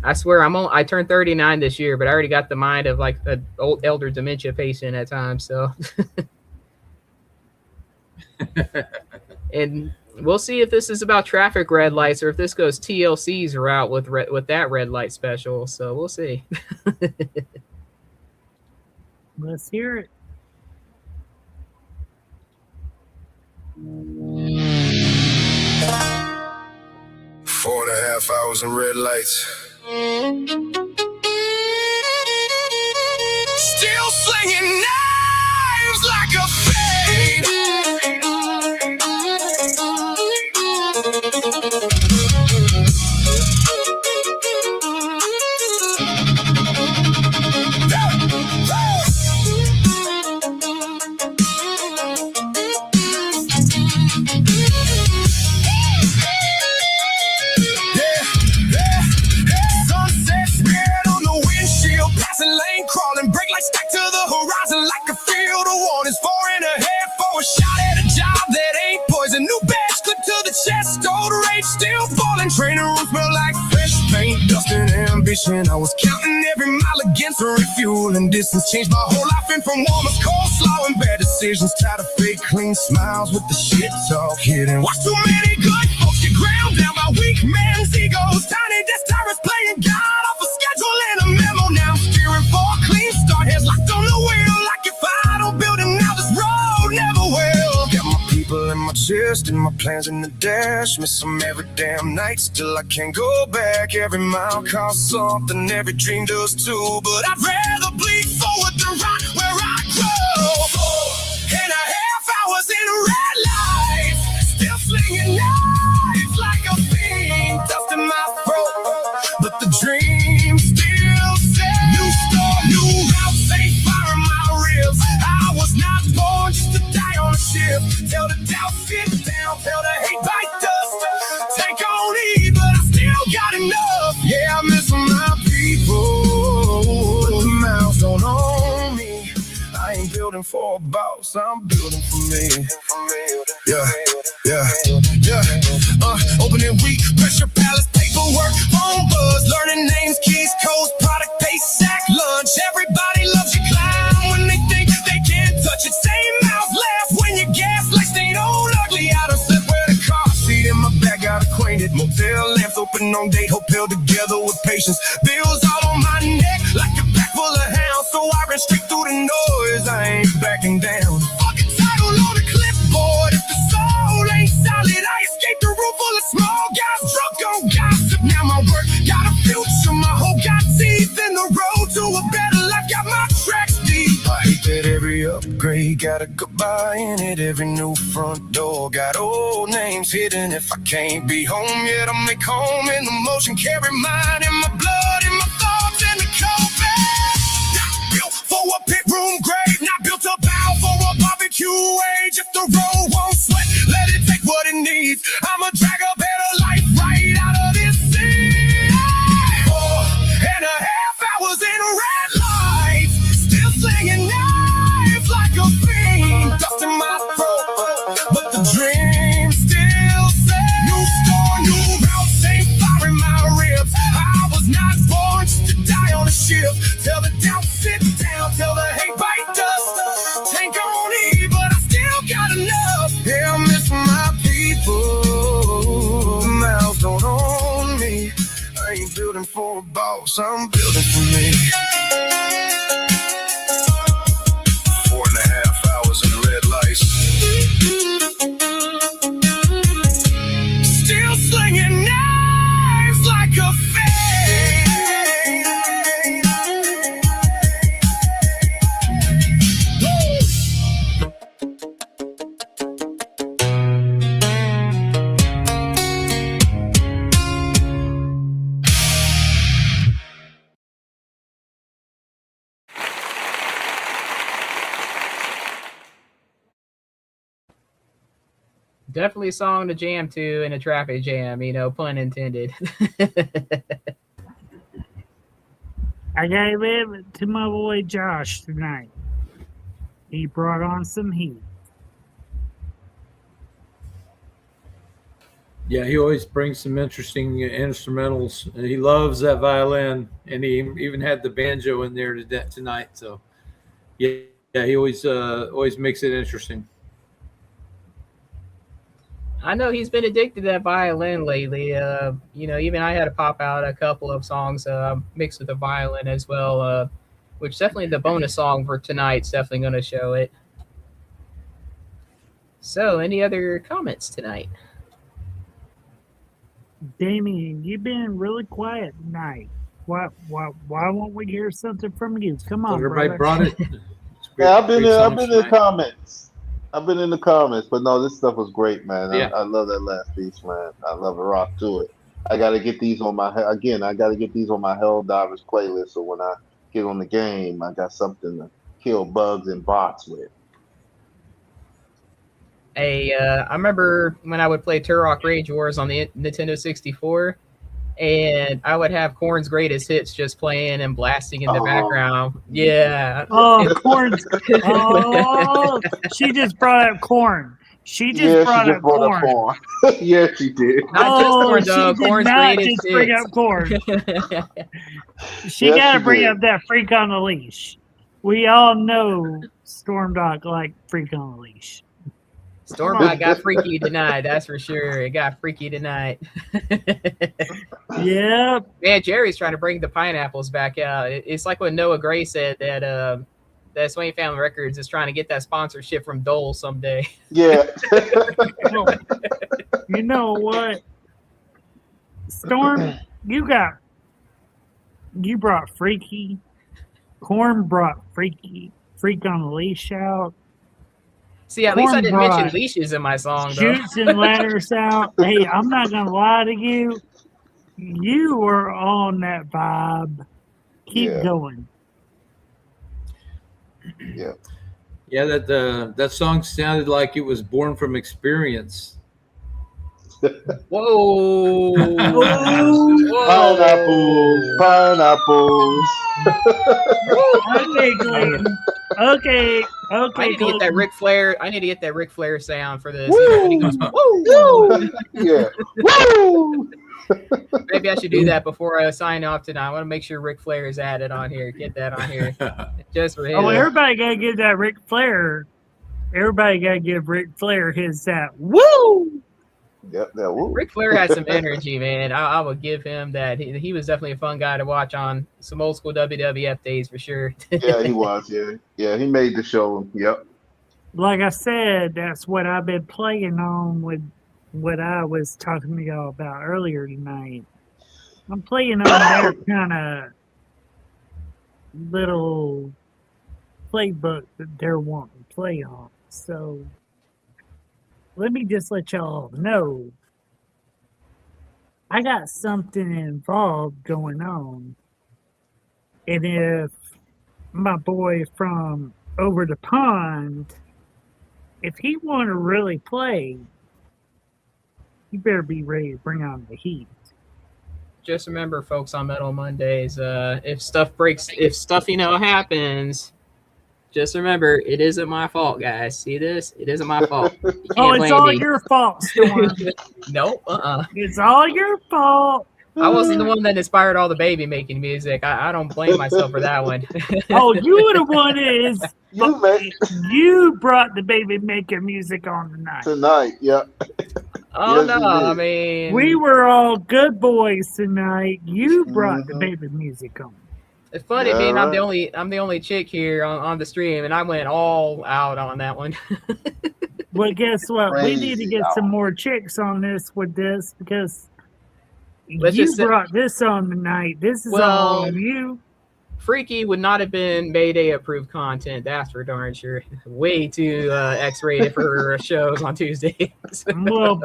I swear I turned 39 this year, but I already got the mind of like an old elder dementia patient at times. So, and we'll see if this is about traffic red lights or if this goes TLC's route with that red light special. So we'll see. Let's hear it. 4.5 hours in red lights. Still slinging knives like a fade. Crawling, brake lights stacked to the horizon like a field of warnings. 4 and a half for a shot at a job that ain't poison. New badge clipped to the chest, old rage still falling. Training room smell like fresh paint, dust and ambition. ambition. I was counting every mile against the refueling distance. Changed my whole life in from warmest coleslaw and bad decisions. Tired of fake clean smiles with the shit talk hidden. Watch too many good folks get ground down by weak men's egos. Tiny desk tyrants playing God off a schedule and a memo. Now I'm steering for a clean start. Heads locked on the wheel. Like if I don't build it now, this road never will. Got my people in my chest and my plans in the dash. Miss them every damn night. Still I can't go back. Every mile costs something. Every dream does too. But I'd rather bleed forward than rock where I grow. 4.5 hours in red lights. Still slinging knives like a fiend. Dust in my throat, but the dream still says new store, new route, safe fire in my ribs. I was not born just to die on a ship. Tell the doubt, sit down. Tell the hate, bite dust. Take on E, but I still got enough. Yeah, I miss my people, but the mouths don't own me. I ain't building for a boss, I'm building for me. Yeah, yeah, yeah. Opening week, pressure palace, paperwork, phone buzz, learning names, keys, codes, product, pay, sack, lunch. Everybody loves your clown when they think they can't touch it. Same mouth laugh when you gas like they don't ugly. I done slept where the car seat in my back got acquainted. Motel lamps open on date, hope held together with patience. Bills all on my neck like a pack full of hounds. So I ran straight through the noise, I ain't backing down. Fucking title on the clipboard. If the soul ain't solid, I escaped the room full of small guys drunk on gossip. Now my work got a future, my hope got teeth in the road to a better life. Got my tracks deep. I hate that every upgrade got a goodbye in it. Every new front door got old names hidden. If I can't be home yet, I'll make home in the motion. Carry mine in my blood, in my thoughts, in the coffin. Not built for a pit room grave, not built to bow for a barbecue wage. If the road won't sweat, let it take what it needs. I'ma drag a better life right out of this scene. 4.5 hours in red lights, still slinging knives like a fiend. Dust in my throat, but the dream still says new store, new route, same fire in my ribs. I was not born just to die on a ship. Tell the doubt, sit down. Tell the hate, bite dust. Tank on E, but I still got enough. Yeah, I miss my people. The mouths don't own me. I ain't building for a boss, I'm building for me. 4.5 hours in red lights. Still slinging knives like a fiend. Definitely a song to jam to in a traffic jam, pun intended. I gave it to my boy Josh tonight. He brought on some heat. Yeah, he always brings some interesting instrumentals. He loves that violin, and he even had the banjo in there tonight. So, yeah, he always makes it interesting. I know he's been addicted to that violin lately. Even I had to pop out a couple of songs mixed with the violin as well, which definitely the bonus song for tonight's definitely going to show it. So, any other comments tonight? Damien, you've been really quiet tonight. Why won't we hear something from you? Come on, everybody brother. brought it. Yeah, I've been in the comments. I've been in the comments, but no, this stuff was great, man. Yeah. I love that last piece, man. I love it. Rock to it. I got to get these on my Hell Divers playlist, so when I get on the game, I got something to kill bugs and bots with. Hey, I remember when I would play Turok Rage Wars on the Nintendo 64, and I would have Korn's Greatest Hits just playing and blasting in the background. Yeah. Oh, Korn. Oh, she just brought up Korn. She just Yeah, brought she up just brought up corn. corn. Yeah, she did. Not just corn, She though. did Corn's not great as just bring shit. up corn. She Yes, got to she bring did. up that freak on the leash. We all know Stormdok like freak on the leash. Stormdok got freaky tonight, that's for sure. It got freaky tonight. Yep. Man, Jerry's trying to bring the pineapples back out. It's like when Noah Gray said that Swain Family Records is trying to get that sponsorship from Dole someday. Yeah. You know what? Storm, you brought freaky. Corn brought freak on the leash out. See, at least I Corn didn't mention brought leashes in my song, though. Shoots and ladders out. Hey, I'm not gonna lie to you. You were on that vibe. Keep Yeah. going. Yeah. Yeah, that song sounded like it was born from experience. Whoa. Pineapples. Okay, Clayton. Okay, I need to get that Clayton. Ric Flair. I need to get that Ric Flair sound for this. Woo! When he goes, Woo! Yeah. Woo! maybe I should do that before I sign off tonight. I want to make sure Ric Flair is added on here. Get that on here just for him. Oh, everybody gotta give that Ric Flair. Everybody gotta give Ric Flair his that woo. Yep, that woo. Ric Flair has some energy, man. I would give him that. He was definitely a fun guy to watch on some old school WWF days for sure. Yeah, he was. Yeah, he made the show. Yep. Like I said, that's what I've been playing on with what I was talking to y'all about earlier tonight. I'm playing on their kind of little playbook that they're wanting to play on. So let me just let y'all know I got something involved going on. And if my boy from over the pond, if he want to really play, you better be ready to bring on the heat. Just remember, folks, on Metal Mondays, if stuff breaks, if stuff happens, just remember it isn't my fault, guys. See this? It isn't my fault. You can't Oh, it's blame all me. your fault, Storm. Nope. It's all your fault. I wasn't the one that inspired all the baby making music. I don't blame myself for that one. Oh, you were the one that is. You made You brought the baby making music on tonight. tonight. Yep. Oh Yes, no, you did. I mean, We were all good boys tonight. You brought the Mhm. baby music on. it's funny Yeah, being right. I'm the only chick here on the stream, and I went all out on that one. Well, guess what? We need to Crazy, get y'all. some more chicks on this with this because Let's you just say- brought this on tonight. This is Well, all on you. Freaky would not have been Mayday approved content. That's for darn sure. Way too X-rated for shows on Tuesdays. Well,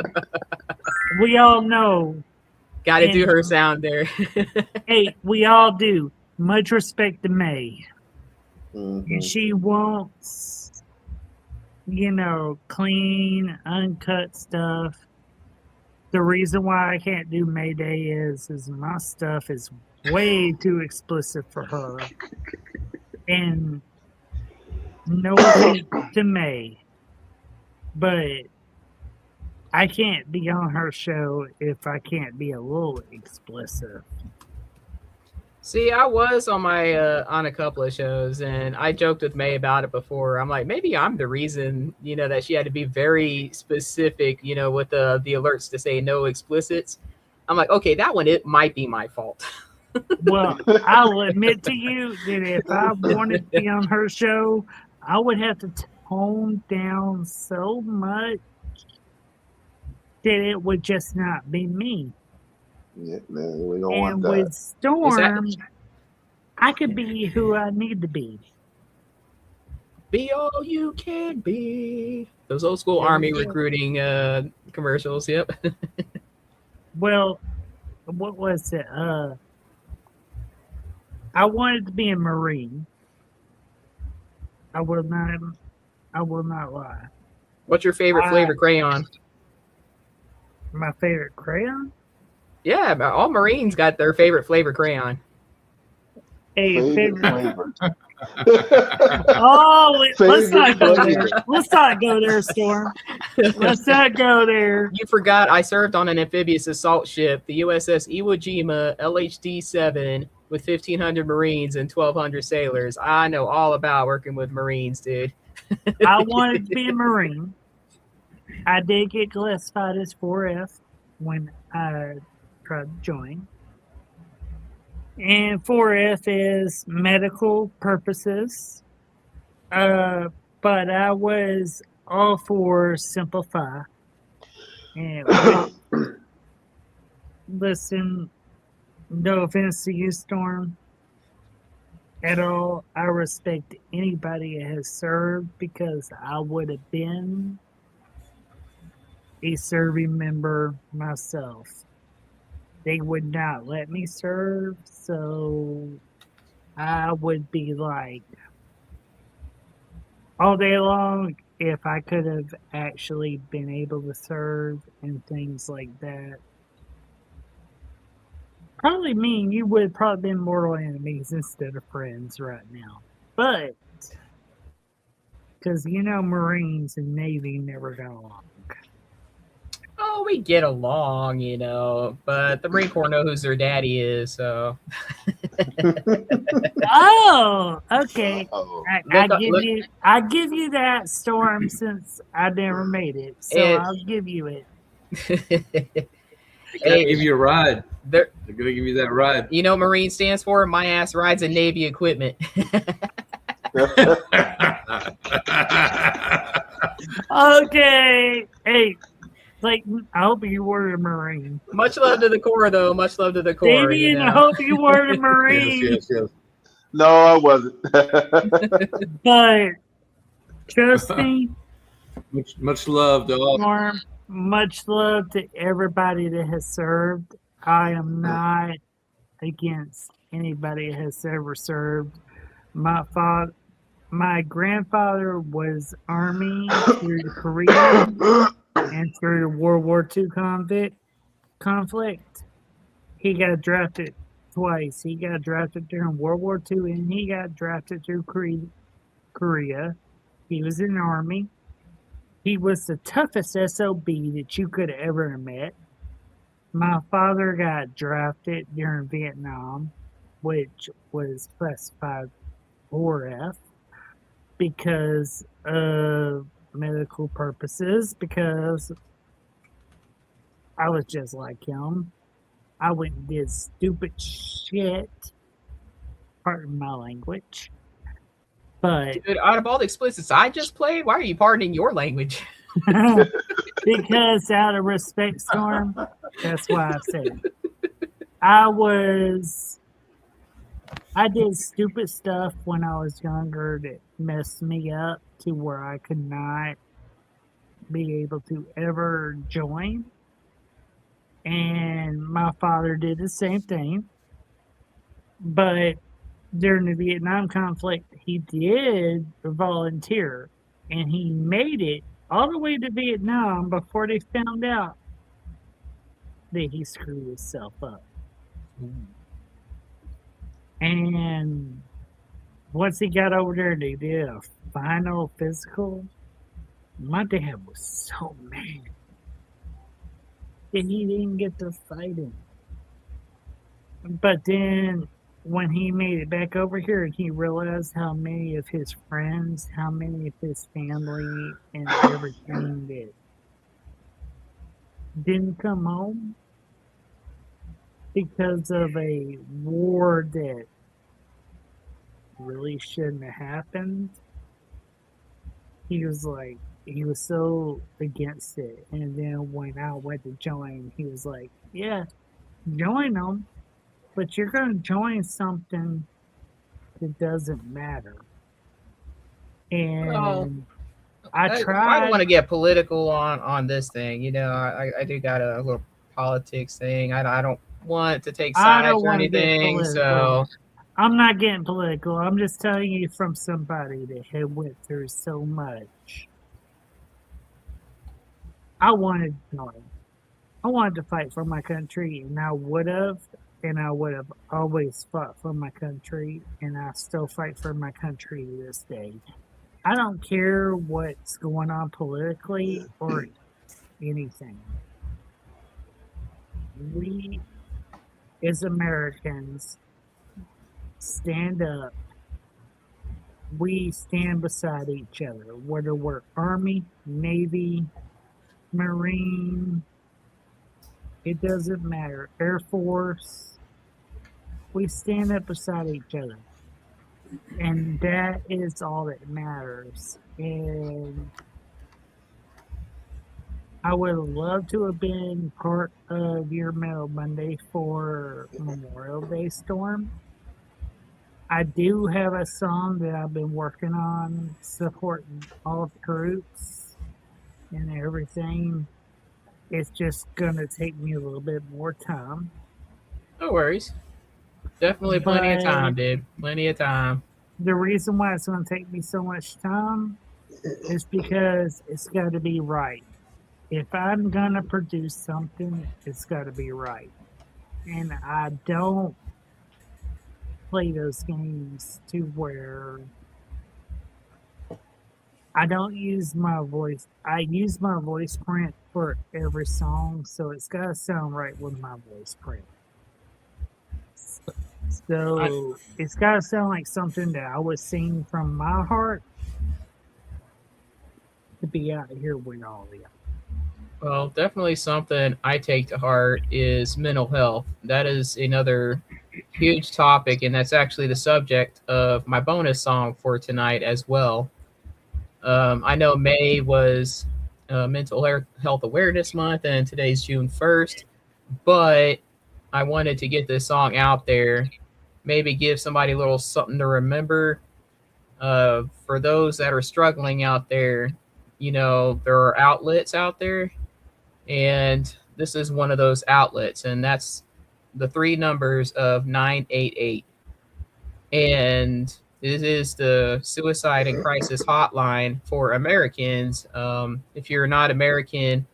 we all know. Got to do her sound there. Hey, we all do. Much respect to May. Mhm. And she wants, clean, uncut stuff. The reason why I can't do Mayday is my stuff is way too explicit for her. And no offense to May, but I can't be on her show if I can't be a little explicit. See, I was on my on a couple of shows, and I joked with May about it before. I'm like, maybe I'm the reason, that she had to be very specific, with the alerts to say no explicits. I'm like, okay, that one, it might be my fault. Well, I'll admit to you that if I wanted to be on her show, I would have to tone down so much that it would just not be me. Yeah, man, we don't want And that. with Storm, I could be who I need to be. Be all you can be. Those old school army recruiting commercials. Yep. Well, what was it? I wanted to be a Marine. I will not lie. What's your favorite flavor crayon? My favorite crayon? Yeah, all Marines got their favorite flavor crayon. Hey, Favorite favorite. flavor. Oh, let's not go Funny. there. Let's not go there, Storm. Let's not go there. You forgot I served on an amphibious assault ship, the USS Iwo Jima LHD-7, with 1,500 Marines and 1,200 sailors. I know all about working with Marines, dude. I wanted to be a Marine. I did get classified as 4F when I tried to join. And 4F is medical purposes. But I was all for simplify. And listen, no offense to you, Storm, at all. I respect anybody that has served because I would have been a serving member myself. They would not let me serve, so I would be like, all day long, if I could have actually been able to serve and things like that. Probably me and you would probably been mortal enemies instead of friends right now. But, because you know Marines and Navy never got along. Oh, we get along, you know, but the Marine Corps know who their daddy is, so. Oh, okay. Oh, I give you that, Storm, since I never made it. So I'll give you it. They gotta give you a ride. They're gonna give you that ride. You know what Marine stands for? My ass rides in Navy equipment. Okay. Hey, like, I hope you were a Marine. Much love to the Corps, though. Much love to the Corps. Damien, you know? I hope you were a Marine. yes. no, I wasn't. But trust me, Much love to all. Storm, much love to everybody that has served. I am not against anybody that has ever served. My grandfather was Army through the Korea and through the World War II conflict. He got drafted twice. He got drafted during World War II and he got drafted through Korea. He was in the Army. He was the toughest SOB that you could have ever met. My father got drafted during Vietnam, which was classified 4F because of medical purposes, because I was just like him. I went and did stupid shit. Pardon my language. But Dude, out of all the explicits I just played, why are you pardoning your language? because out of respect, Storm, that's why I said it. I did stupid stuff when I was younger that messed me up to where I could not be able to ever join. And my father did the same thing. But during the Vietnam conflict, he did volunteer. And he made it all the way to Vietnam before they found out that he screwed himself up. And once he got over there, they did a final physical. My dad was so mad that he didn't get to fight him. But then when he made it back over here, he realized how many of his friends, how many of his family, and everything that didn't come home because of a war that really shouldn't have happened. He was so against it. And then when I went to join, he was like, yeah, join them, but you're going to join something that doesn't matter. And Well, I I tried. don't want to get political on this thing. You know, I do got a little politics thing. I don't want to take I sides don't or want to get anything. political. So I'm not getting political. I'm just telling you from somebody that had went through so much. I wanted to join. I wanted to fight for my country, and I would have, and I would have always fought for my country, and I still fight for my country to this day. I don't care what's going on politically or anything. We, as Americans, stand up. We stand beside each other, whether we're Army, Navy, Marine, it doesn't matter. Air Force, we stand up beside each other. And that is all that matters. And I would love to have been part of your Metal Monday for Memorial Day Storm. I do have a song that I've been working on supporting all the troops and everything. It's just gonna take me a little bit more time. No worries. Definitely plenty of time, But dude. Plenty of time. the reason why it's gonna take me so much time is because it's gotta be right. If I'm gonna produce something, it's gotta be right. And I don't play those games to where I don't use my voice. I use my voice print for every song, so it's got to sound right with my voice print. So it's got to sound like something that I would sing from my heart to be out here with all of you. Well, definitely something I take to heart is mental health. That is another huge topic, and that's actually the subject of my bonus song for tonight as well. I know May was Mental Health Awareness Month, and today's June 1st, but I wanted to get this song out there, maybe give somebody a little something to remember. For those that are struggling out there, there are outlets out there, and this is one of those outlets, and that's the three numbers of 988. And this is the suicide and crisis hotline for Americans. If you're not American,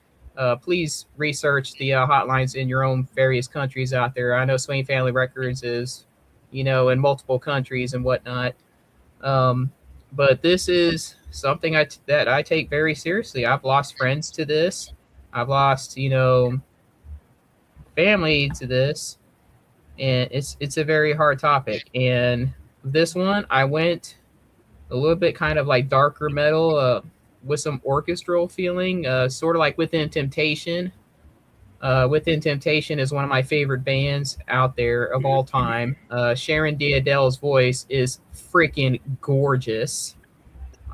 please research the hotlines in your own various countries out there. I know Swain Family Records is, in multiple countries and whatnot. But this is something that I take very seriously. I've lost friends to this. I've lost, family to this, and it's a very hard topic. And this one, I went a little bit kind of like darker metal, with some orchestral feeling, sort of like Within Temptation. Within Temptation is one of my favorite bands out there of all time. Sharon Diadel's voice is freaking gorgeous.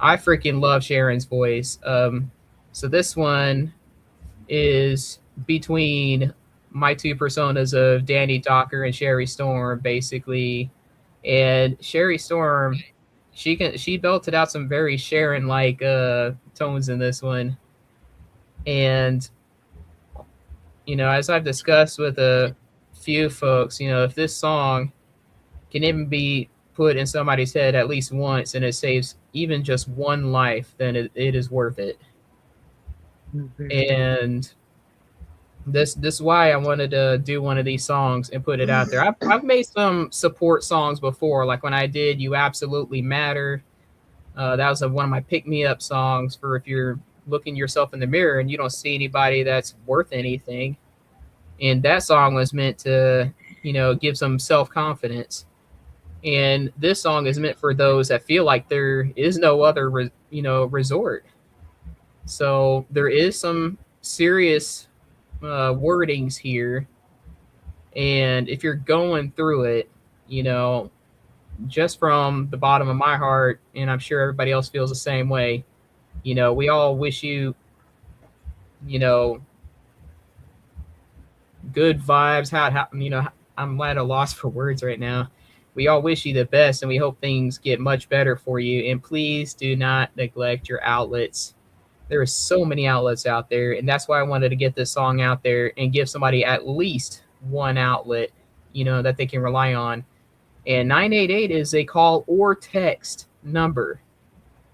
I freaking love Sharon's voice. So this one is between my two personas of Danny Docker and Sherry Storm, basically. And Sherry Storm, she belted out some very Sharon like tones in this one. And as I've discussed with a few folks, if this song can even be put in somebody's head at least once and it saves even just one life, then it is worth it. And this is why I wanted to do one of these songs and put it out there. I've made some support songs before, like when I did "You Absolutely Matter." That was one of my pick-me-up songs for if you're looking yourself in the mirror and you don't see anybody that's worth anything. And that song was meant to, give some self-confidence. And this song is meant for those that feel like there is no other, resort. So there is some serious wordings here. And if you're going through it, just from the bottom of my heart, and I'm sure everybody else feels the same way, we all wish you, good vibes. How I'm at a loss for words right now. We all wish you the best, and we hope things get much better for you. And please do not neglect your outlets. There are so many outlets out there, and that's why I wanted to get this song out there and give somebody at least one outlet, that they can rely on. And 988 is a call or text number.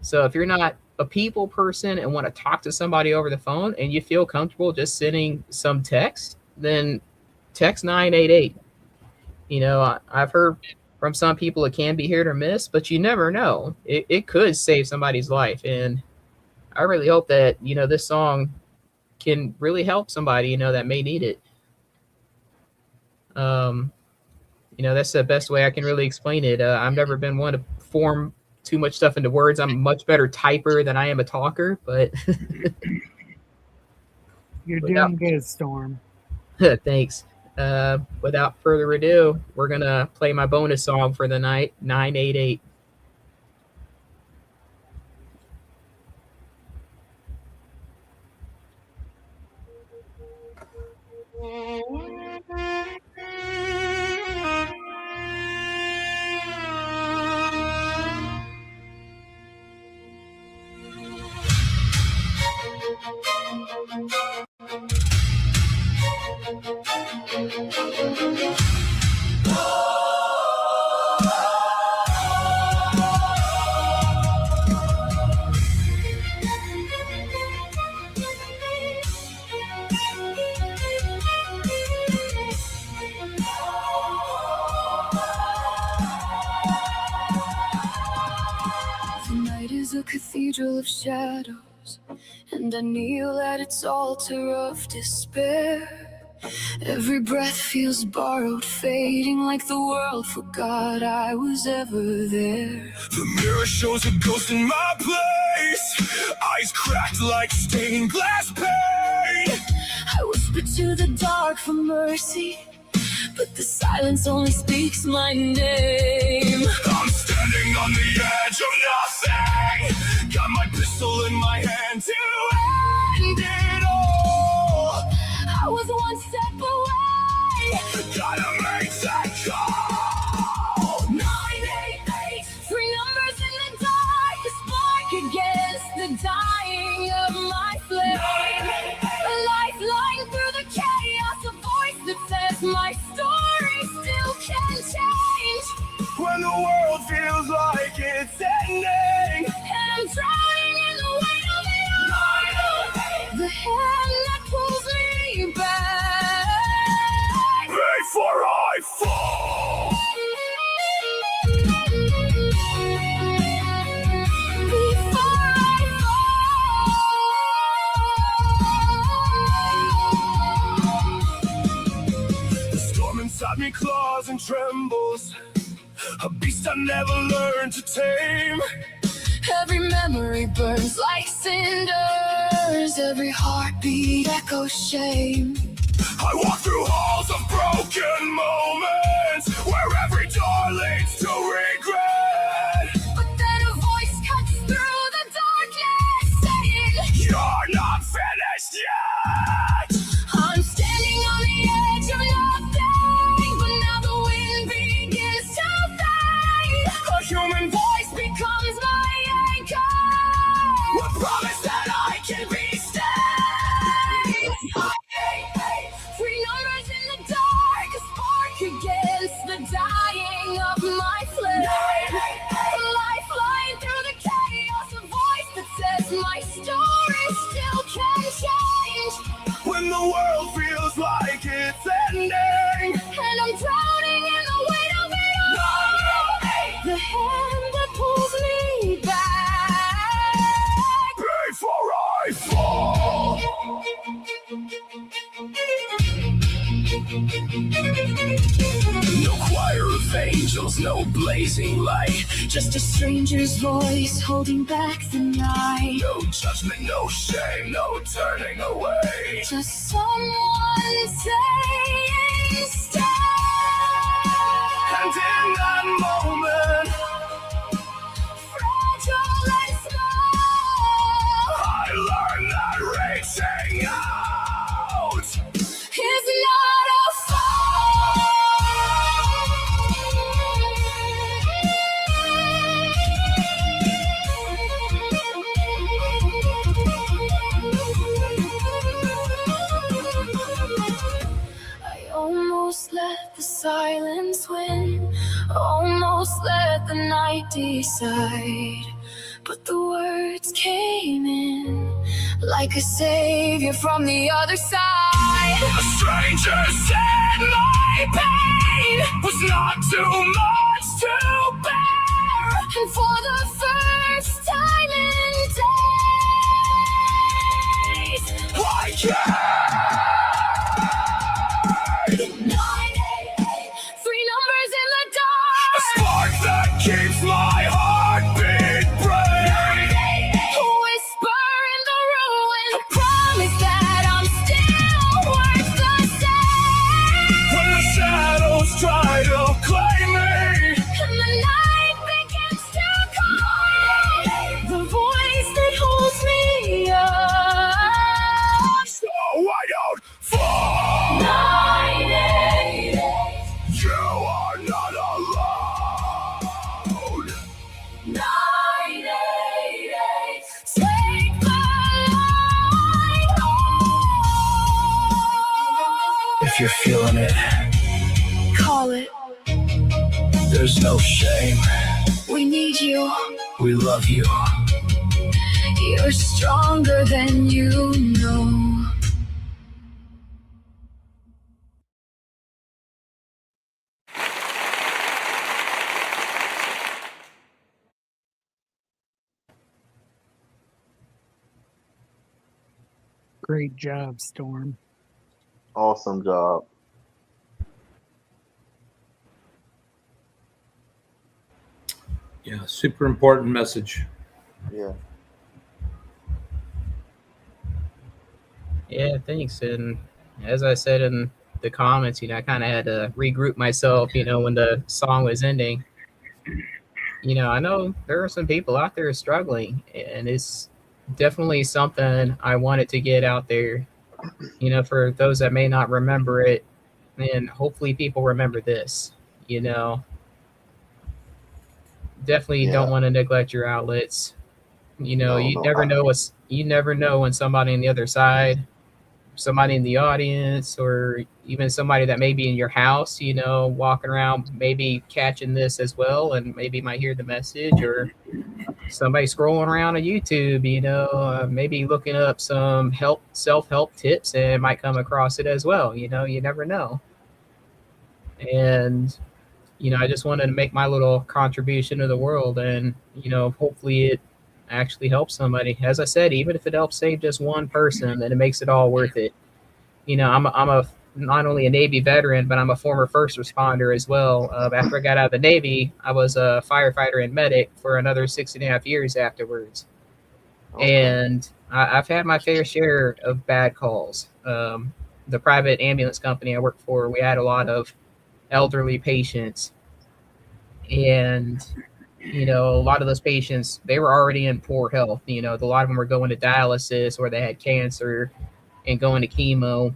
So if you're not a people person and want to talk to somebody over the phone and you feel comfortable just sending some text, then text 988. I've heard from some people it can be hit or miss, but you never know. It could save somebody's life. And I really hope that, this song can really help somebody, that may need it. That's the best way I can really explain it. I've never been one to form too much stuff into words. I'm a much better typer than I am a talker, but You're doing good, Storm. thanks. Without further ado, we're going to play my bonus song for the night, 988. The night is a cathedral of shadows, and I kneel at its altar of despair. Every breath feels borrowed, fading like the world forgot I was ever there. The mirror shows a ghost in my place, eyes cracked like stained glass pane. I whisper to the dark for mercy, but the silence only speaks my name. I'm standing on the edge of nothing, got my pistol in my hand to end it all. I was one step away. Gotta make that call. 988, three numbers in the dark, a spark against the dying of my flame. A lifeline through the chaos, a voice that says my story still can change. When the world feels like it's ending, And I'm drowning in the weight of it all. The hand that pulls me back. before I fall. Before I fall. The storm inside me claws and trembles, a beast I never learned to tame. Every memory burns like cinders, every heartbeat echoes shame. I walk through halls of broken moments, where every door leads to regret. But then a voice cuts through the darkness, saying, You're not finished yet. I'm standing on the edge of nothing, but now the wind begins to fade. A human voice Becomes my anchor. with promise that I can be stayed. Three numbers in the dark, a spark against the dying of my flame. A lifeline through the chaos, a voice that says my story still can change. When the world feels like it's ending, And I'm drowning in the weight of it all. The hand that pulls me back. before I fall. No choir of angels, no blazing light, Just a stranger's voice holding back the night. no judgment, no shame, no turning away. Just someone saying stay. And in that moment, Fragile and small I learned that reaching out is not a I almost let the silence win, almost let the night decide. But the words came in like a savior from the other side. A stranger said my pain was not too much to bear. And for the first time in days, I cried. 988, three numbers in the dark. A spark that keeps my heartbeat break. Whisper in the ruin, a promise that I'm still worth the same. When the shadows try to claim me, and the night begins to call, the voice that holds me up, so I don't fall. 988, you are not alone. 988, take the light home. If you're feeling it, Call it. there's no shame. We need you. We love you. You're stronger than you know. Great job, Storm. Awesome job. Yeah, super important message. Yeah. Yeah, thanks. And as I said in the comments, I kind of had to regroup myself, when the song was ending. I know there are some people out there struggling, and it's definitely something I wanted to get out there, for those that may not remember it, and hopefully people remember this, definitely Yeah. don't want to neglect your outlets. No, You never know you never know when somebody on the other side, somebody in the audience, or even somebody that may be in your house, walking around, maybe catching this as well, and maybe might hear the message, or somebody scrolling around on YouTube, maybe looking up some self-help tips and might come across it as well. You never know. And, I just wanted to make my little contribution to the world, and, hopefully it actually helps somebody. As I said, even if it helps save just one person, then it makes it all worth it. I'm a not only a Navy veteran, but I'm a former first responder as well. After I got out of the Navy, I was a firefighter and medic for another 6.5 years afterwards. Okay. And I've had my fair share of bad calls. The private ambulance company I worked for, we had a lot of elderly patients. And, a lot of those patients, they were already in poor health. A lot of them were going to dialysis, or they had cancer and going to chemo,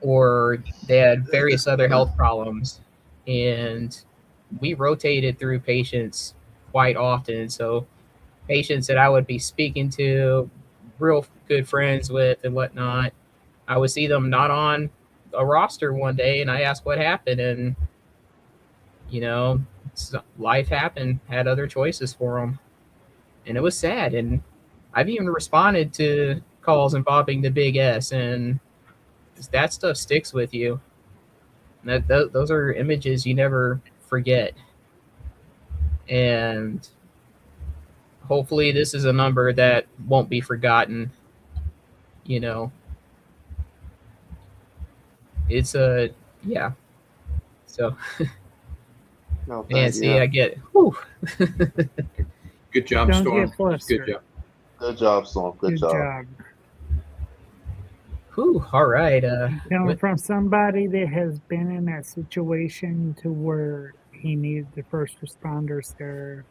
or they had various other health problems. And we rotated through patients quite often. So patients that I would be speaking to, real good friends with and whatnot, I would see them not on a roster one day, and I asked what happened, and life happened, had other choices for them, and it was sad. And I've even responded to calls involving the big S, and that stuff sticks with you. And those are images you never forget. And hopefully this is a number that won't be forgotten. It's yeah. So, No, man, thank see, you. I get, whew. Good job, Don't Storm. get flustered. Good job. Good job, Storm. Good job. Whew, all right. Coming from somebody that has been in that situation to where he needed the first responders there,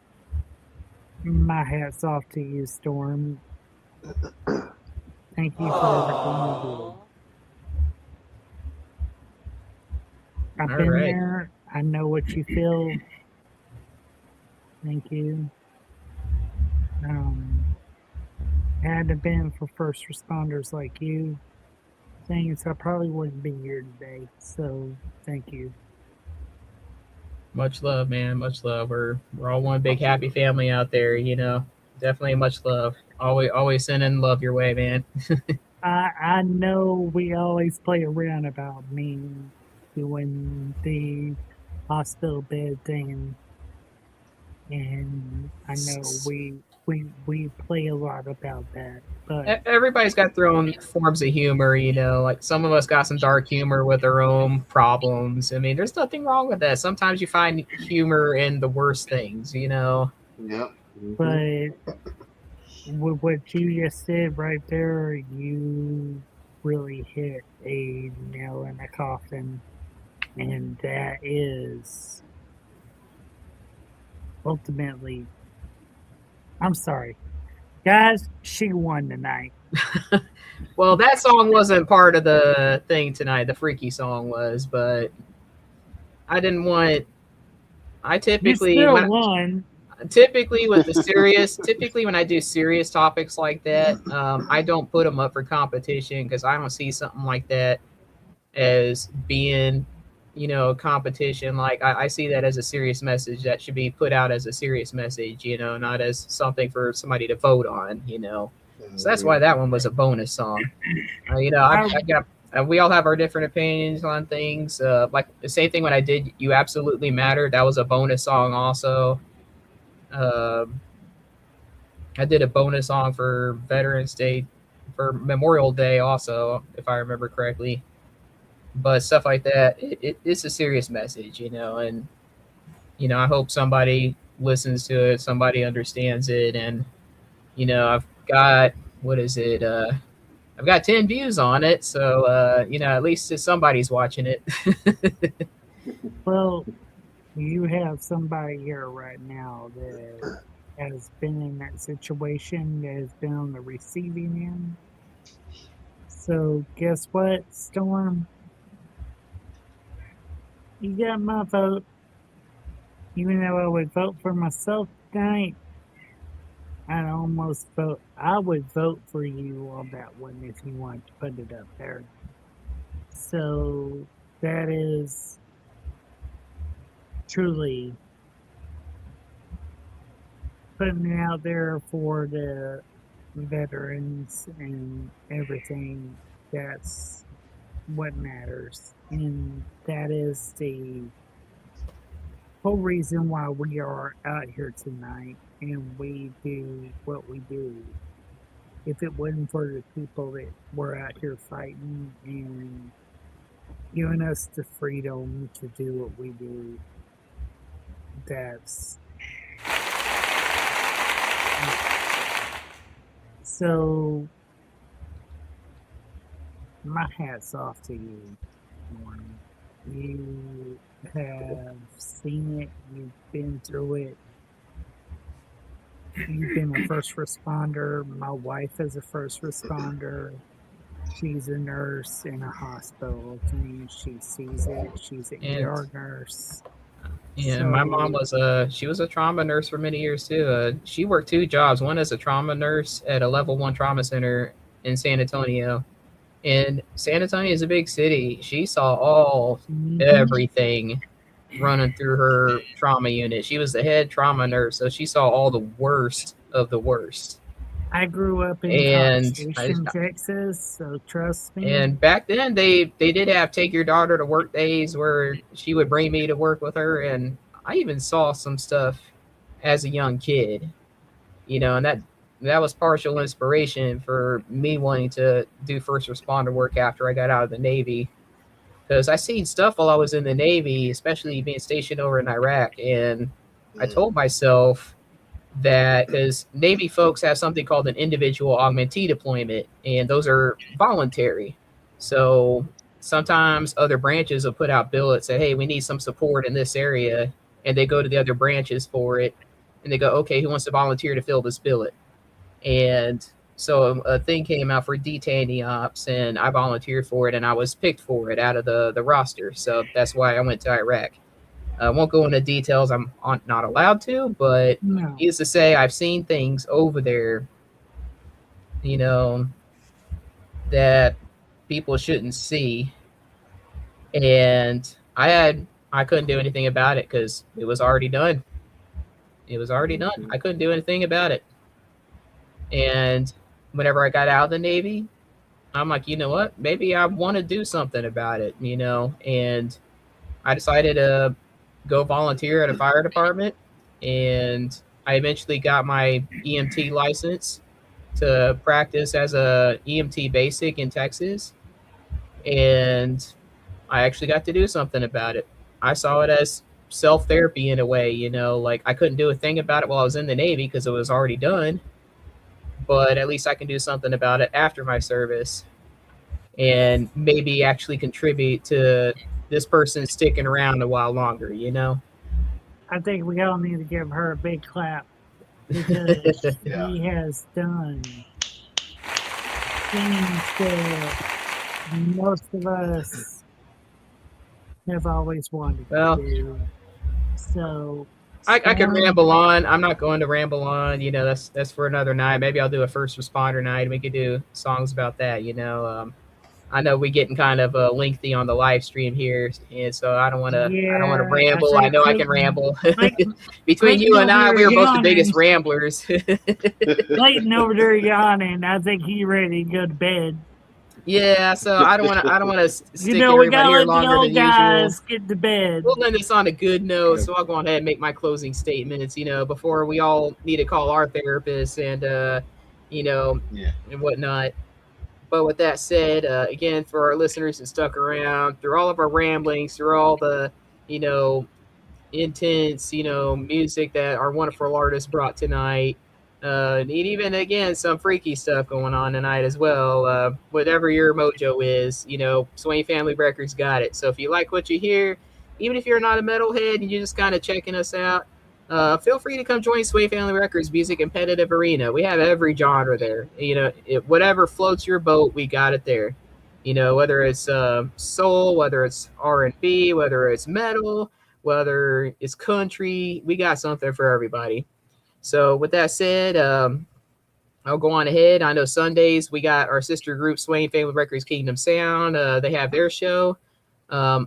my hat's off to you, Storm. Thank you for everything you do. I've All been right. there. I know what you feel. Thank you. Had it been for first responders like you, things I probably wouldn't be here today. So thank you. Much love, man. Much love. We're all one big happy family out there. Definitely much love. Always sending love your way, man. I know we always play around about me doing the hospital bed thing, and I know we play a lot about that. But Everybody's got their own forms of humor, you know. Like some of us got some dark humor with our own problems. I mean, there's nothing wrong with that. Sometimes you find humor in the worst things, you know. Yep. but with what you just said right there, you really hit a nail in the coffin, and that is ultimately. I'm sorry, guys. She won tonight. Well, that song wasn't part of the thing tonight. The freaky song was, but I didn't want. I You typically still when won. typically with the serious typically when I do serious topics like that, I don't put them up for competition because I don't see something like that as being, you know, a competition. Like I see that as a serious message that should be put out as a serious message, you know, not as something for somebody to vote on, you know. So that's why that one was a bonus song. You know, I got. We all have our different opinions on things. Like the same thing when I did "You Absolutely Matter." That was a bonus song, also. Um, I did a bonus song for Veterans Day, for Memorial Day, also, if I remember correctly. But stuff like that, it's a serious message, you know, and you know, I hope somebody listens to it, somebody understands it, and you know, I've got what is it? I've got 10 views on it, so you know, at least somebody's watching it. Well, you have somebody here right now that has been in that situation, that has been on the receiving end. So guess what, Storm? You got my vote. Even though I would vote for myself tonight, I'd almost vote. I would vote for you on that one if you want to put it up there. So that is truly putting it out there for the veterans and everything. That's what matters. And that is the whole reason why we are out here tonight and we do what we do. If it wasn't for the people that were out here fighting and giving us the freedom to do what we do, that's so. My hat's off to you, Warren. You have seen it, you've been through it. You've been a first responder. My wife is a first responder. She's a nurse in a hospital. She sees it. She's an And ER nurse. yeah, my mom So, was she was a trauma nurse for many years too. She worked two jobs. One as a trauma nurse at a level 1 trauma center in San Antonio. And San Antonio is a big city. She saw everything running through her trauma unit. She was the head trauma nurse, so she saw all the worst of the worst. I grew up in College And Station, Texas, so trust me. and back then they did have take your daughter to work days where she would bring me to work with her, and I even saw some stuff as a young kid, you know, and that was partial inspiration for me wanting to do first responder work after I got out of the Navy, because I seen stuff while I was in the Navy, especially being stationed over in Iraq, and I told myself that because Navy folks have something called an individual augmentee deployment, and those are voluntary. So sometimes other branches will put out billets, say, hey, we need some support in this area, and they go to the other branches for it, and they go, okay, who wants to volunteer to fill this billet? And so a thing came out for detainee ops, and I volunteered for it, and I was picked for it out of the roster. So that's why I went to Iraq. I won't go into details. I'm not allowed to, but No. needless to say, I've seen things over there, you know, that people shouldn't see. And I couldn't do anything about it because it was already done. It was already done. I couldn't do anything about it. And whenever I got out of the Navy, I'm like, you know what? Maybe I want to do something about it, and I decided to go volunteer at a fire department, and I eventually got my EMT license to practice as a EMT basic in Texas, and I actually got to do something about it. I saw it as self therapy in a way, like I couldn't do a thing about it while I was in the Navy because it was already done, but at least I can do something about it after my service and maybe actually contribute to this person sticking around a while longer. I think we all need to give her a big clap because Yeah. she has done things that most of us have always wanted Well, to do. So, I could Storm, ramble on. I'm not going to ramble on. That's for another night. Maybe I'll do a first responder night, and we could do songs about that. I know we're getting kind of lengthy on the live stream here, and so I don't want to yeah, I ramble. I think know I can ramble. Clayton, Between Clayton you and over I, there we are both the yawning. biggest ramblers. Clayton over there yawning. I think he ready to go to bed. Yeah, so I don't want to. I don't want to stick We everybody gotta here let the longer old than usual. guys get to bed. We'll end this on a good note, so I'll go ahead and make my closing statements. Before we all need to call our therapist and Yeah. and whatnot. But with that said, again, for our listeners that stuck around through all of our ramblings, through all the you know intense, music that our wonderful artists brought tonight. And even again, some freaky stuff going on tonight as well. Whatever your mojo is, Swain Family Records got it. So if you like what you hear, even if you're not a metalhead and you're just kind of checking us out, feel free to come join Swain Family Records Music Competitive Arena. We have every genre there. Whatever floats your boat, we got it there. Whether it's soul, whether it's R&B, whether it's metal, whether it's country, we got something for everybody. So with that said, I'll go on ahead. I know Sundays we got our sister group Swain Family Records Kingdom Sound. They have their show.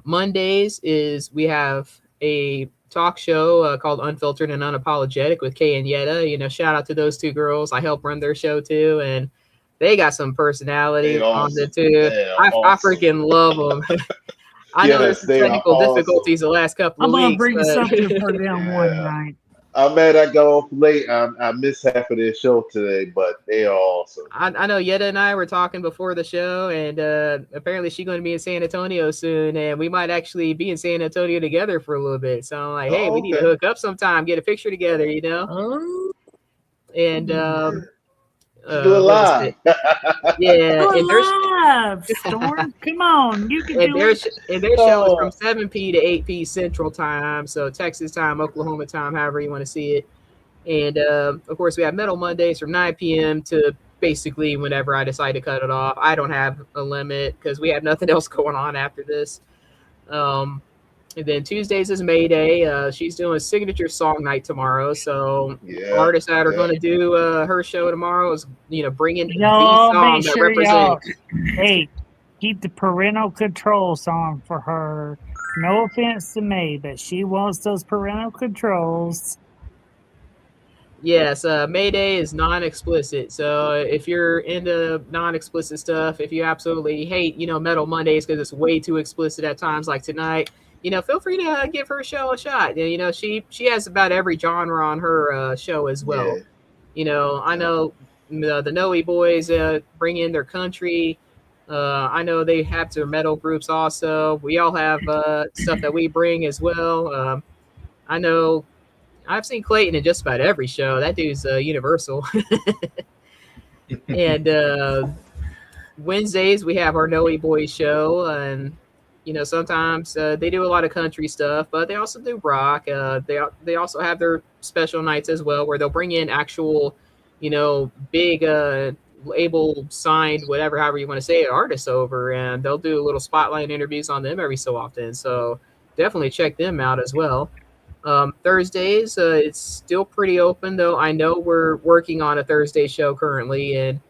Mondays is we have a talk show called Unfiltered and Unapologetic with Kay and Yetta. Shout out to those two girls. I help run their show too, and they got some personality They on awesome. it too. They are I awesome. freaking love them. I know there's Yes, some they are technical awesome. difficulties the last couple I'm of gonna weeks, bring but something for them one Yeah. night. I'm mad I got off late. I missed half of their show today, but they are awesome. I know Yetta and I were talking before the show, and apparently she's going to be in San Antonio soon, and we might actually be in San Antonio together for a little bit. So I'm like, hey, Oh, we need to okay. hook up sometime, get a picture together, Oh, And Should do it what is live. it? Yeah, do it and there's live, Storm. Come on, you can and do their it. and their show is from Oh, 7 p to 8 p Central Time, so Texas time, Oklahoma time, however you want to see it. And of course, we have Metal Mondays from 9 p.m. to basically whenever I decide to cut it off. I don't have a limit because we have nothing else going on after this. Um, and then Tuesdays is May Day. She's doing signature song night tomorrow. So yeah, artists that are yeah. going to do her show tomorrow is bringing the Y'all song make that sure y'all represents. hey keep the parental controls on for her. No offense to May, but she wants those parental controls. Yes, Mayday is non-explicit. So if you're into non-explicit stuff, if you absolutely hate, Metal Mondays because it's way too explicit at times, like tonight, feel free to give her show a shot. She has about every genre on her show as well. Yeah. I know the Noe boys bring in their country. I know they have their metal groups also. We all have stuff that we bring as well. I know I've seen Clayton in just about every show. That dude's universal. And Wednesdays we have our Noe Boys show, and sometimes they do a lot of country stuff, but they also do rock. They also have their special nights as well, where they'll bring in actual, big label signed, whatever, however you want to say it, artists over, and they'll do little spotlight interviews on them every so often. So definitely check them out as well. Thursdays, it's still pretty open, though. I know we're working on a Thursday show currently, and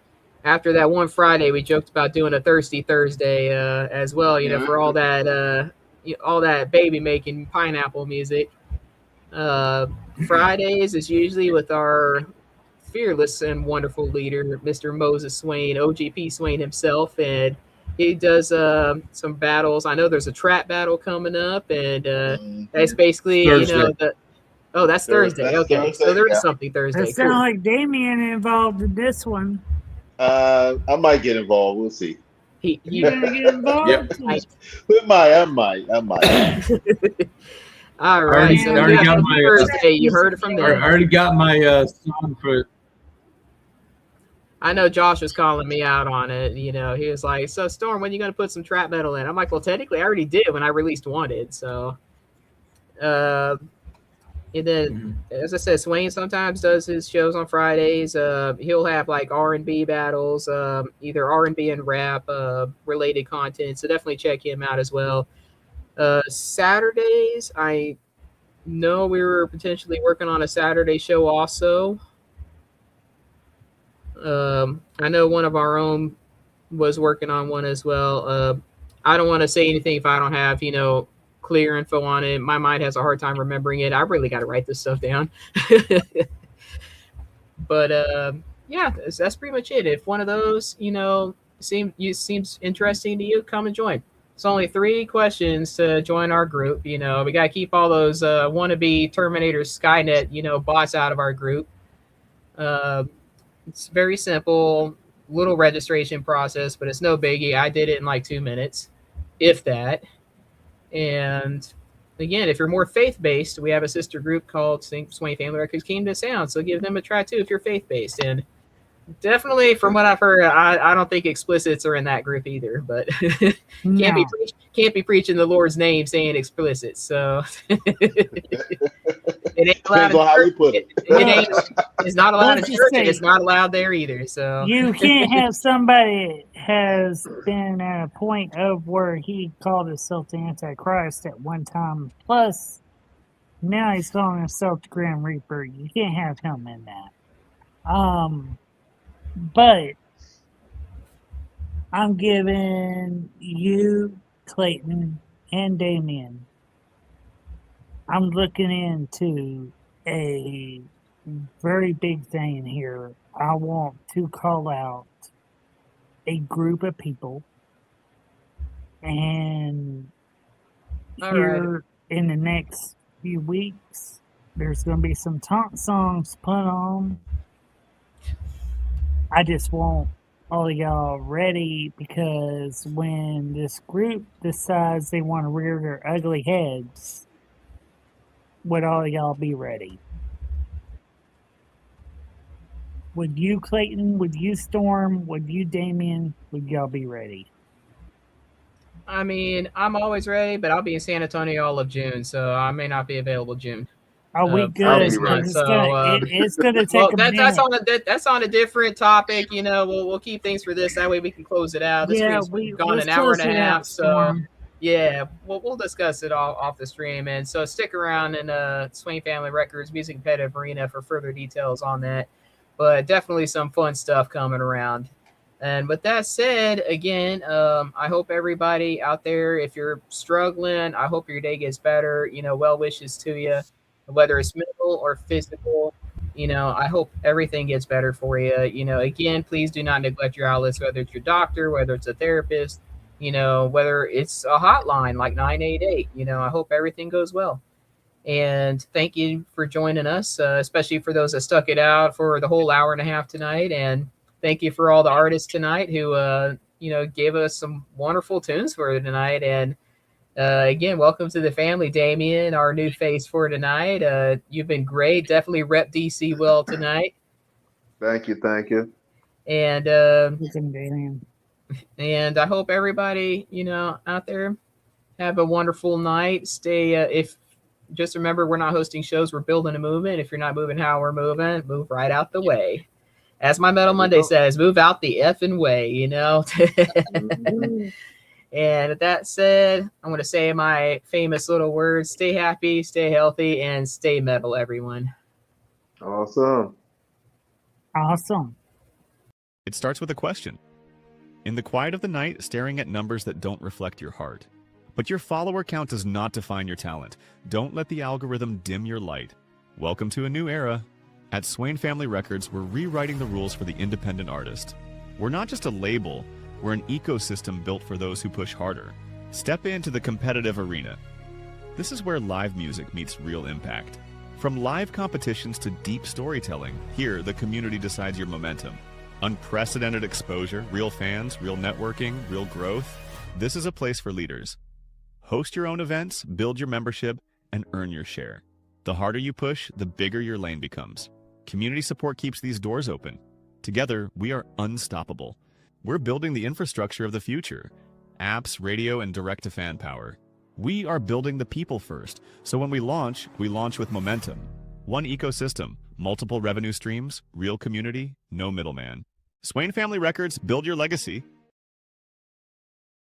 after that one Friday, we joked about doing a Thirsty Thursday as well. For all that baby making pineapple music. Fridays is usually with our fearless and wonderful leader, Mr. Moses Swain, O.G.P. Swain himself, and he does some battles. I know there's a trap battle coming up, and that's basically Thursday. that's Thursday. That's Okay, Thursday, so there is yeah. something Thursday. It sounds Cool. like Damien involved in this one. I might get involved. We'll see. He, You gonna get involved? Yep. I- I might. all I right, already, so I already yeah, got my Thursday. You heard it from I them. already got my song for it. I know Josh was calling me out on it. He was like, "So Storm, when you gonna put some trap metal in?" I'm like, "Well, technically, I already did when I released Wanted." So, and then, as I said, Swain sometimes does his shows on Fridays. He'll have like R&B battles, either R&B and rap related content. So definitely check him out as well. Saturdays, I know we were potentially working on a Saturday show also. I know one of our own was working on one as well. I don't want to say anything if I don't have, clear info on it. My mind has a hard time remembering it. I really got to write this stuff down. But yeah, that's pretty much it. If one of those, seems interesting to you, come and join. It's only 3 questions to join our group. We got to keep all those wannabe Terminator Skynet, bots out of our group. It's very simple, little registration process, but it's no biggie. I did it in like 2 minutes, if that. And again, if you're more faith-based, we have a sister group called Swain Family Records Kingdom Sound, so give them a try too if you're faith-based. And definitely, from what I've heard, I don't think explicits are in that group either, but can't be preaching the Lord's name saying explicit. So it ain't allowed. Depends on how you put it. It's not allowed in Let's just church, say- and it's not allowed there either. So You can't have somebody that has been at a point of where he called himself the Antichrist at one time. Plus, now he's calling himself the Grand Reaper. You can't have him in that. But I'm giving you, Clayton, and Damien. I'm looking into a very big thing here. I want to call out a group of people, and All here in the next few weeks, there's going to be some taunt songs put on. I just want all of y'all ready, because when this group decides they want to rear their ugly heads, would all of y'all be ready? Would you, Clayton? Would you, Storm? Would you, Damien? Would y'all be ready? I mean, I'm always ready, but I'll be in San Antonio all of June, so I may not be available June. Are we for good? this month. It's So, gonna take well, a that's on a different topic. We'll keep things for this. That way we can close it out. This Yeah, stream's gone let's an hour and close a it half, out, so Storm. yeah, we'll discuss it all off the stream. And so stick around in Swain Family Records Music Competitive Arena for further details on that. But definitely some fun stuff coming around. And with that said, again, I hope everybody out there, if you're struggling, I hope your day gets better. Well wishes to you, whether it's mental or physical. I hope everything gets better for you. Again, please do not neglect your outlets, whether it's your doctor, whether it's a therapist, whether it's a hotline like 988. I hope everything goes well. And thank you for joining us, especially for those that stuck it out for the whole hour and a half tonight. And thank you for all the artists tonight who, gave us some wonderful tunes for tonight. And again, welcome to the family, Damien, our new face for tonight. You've been great. Definitely rep DC well tonight. Thank you. And Damien. and I hope everybody, out there have a wonderful night. Stay just remember, we're not hosting shows, we're building a movement. If you're not moving how we're moving, move right out the way. As my Metal Monday says, move out the effing way, And with that said, I'm going to say my famous little words: stay happy, stay healthy, and stay metal, everyone. Awesome. It starts with a question. In the quiet of the night, staring at numbers that don't reflect your heart. But your follower count does not define your talent. Don't let the algorithm dim your light. Welcome to a new era. At Swain Family Records, we're rewriting the rules for the independent artist. We're not just a label, we're an ecosystem built for those who push harder. Step into the competitive arena. This is where live music meets real impact. From live competitions to deep storytelling, here the community decides your momentum. Unprecedented exposure, real fans, real networking, real growth. This is a place for leaders. Host your own events, build your membership, and earn your share. The harder you push, the bigger your lane becomes. Community support keeps these doors open. Together, we are unstoppable. We're building the infrastructure of the future. Apps, radio, and direct-to-fan power. We are building the people first, so when we launch with momentum. One ecosystem, multiple revenue streams, real community, no middleman. Swain Family Records, build your legacy.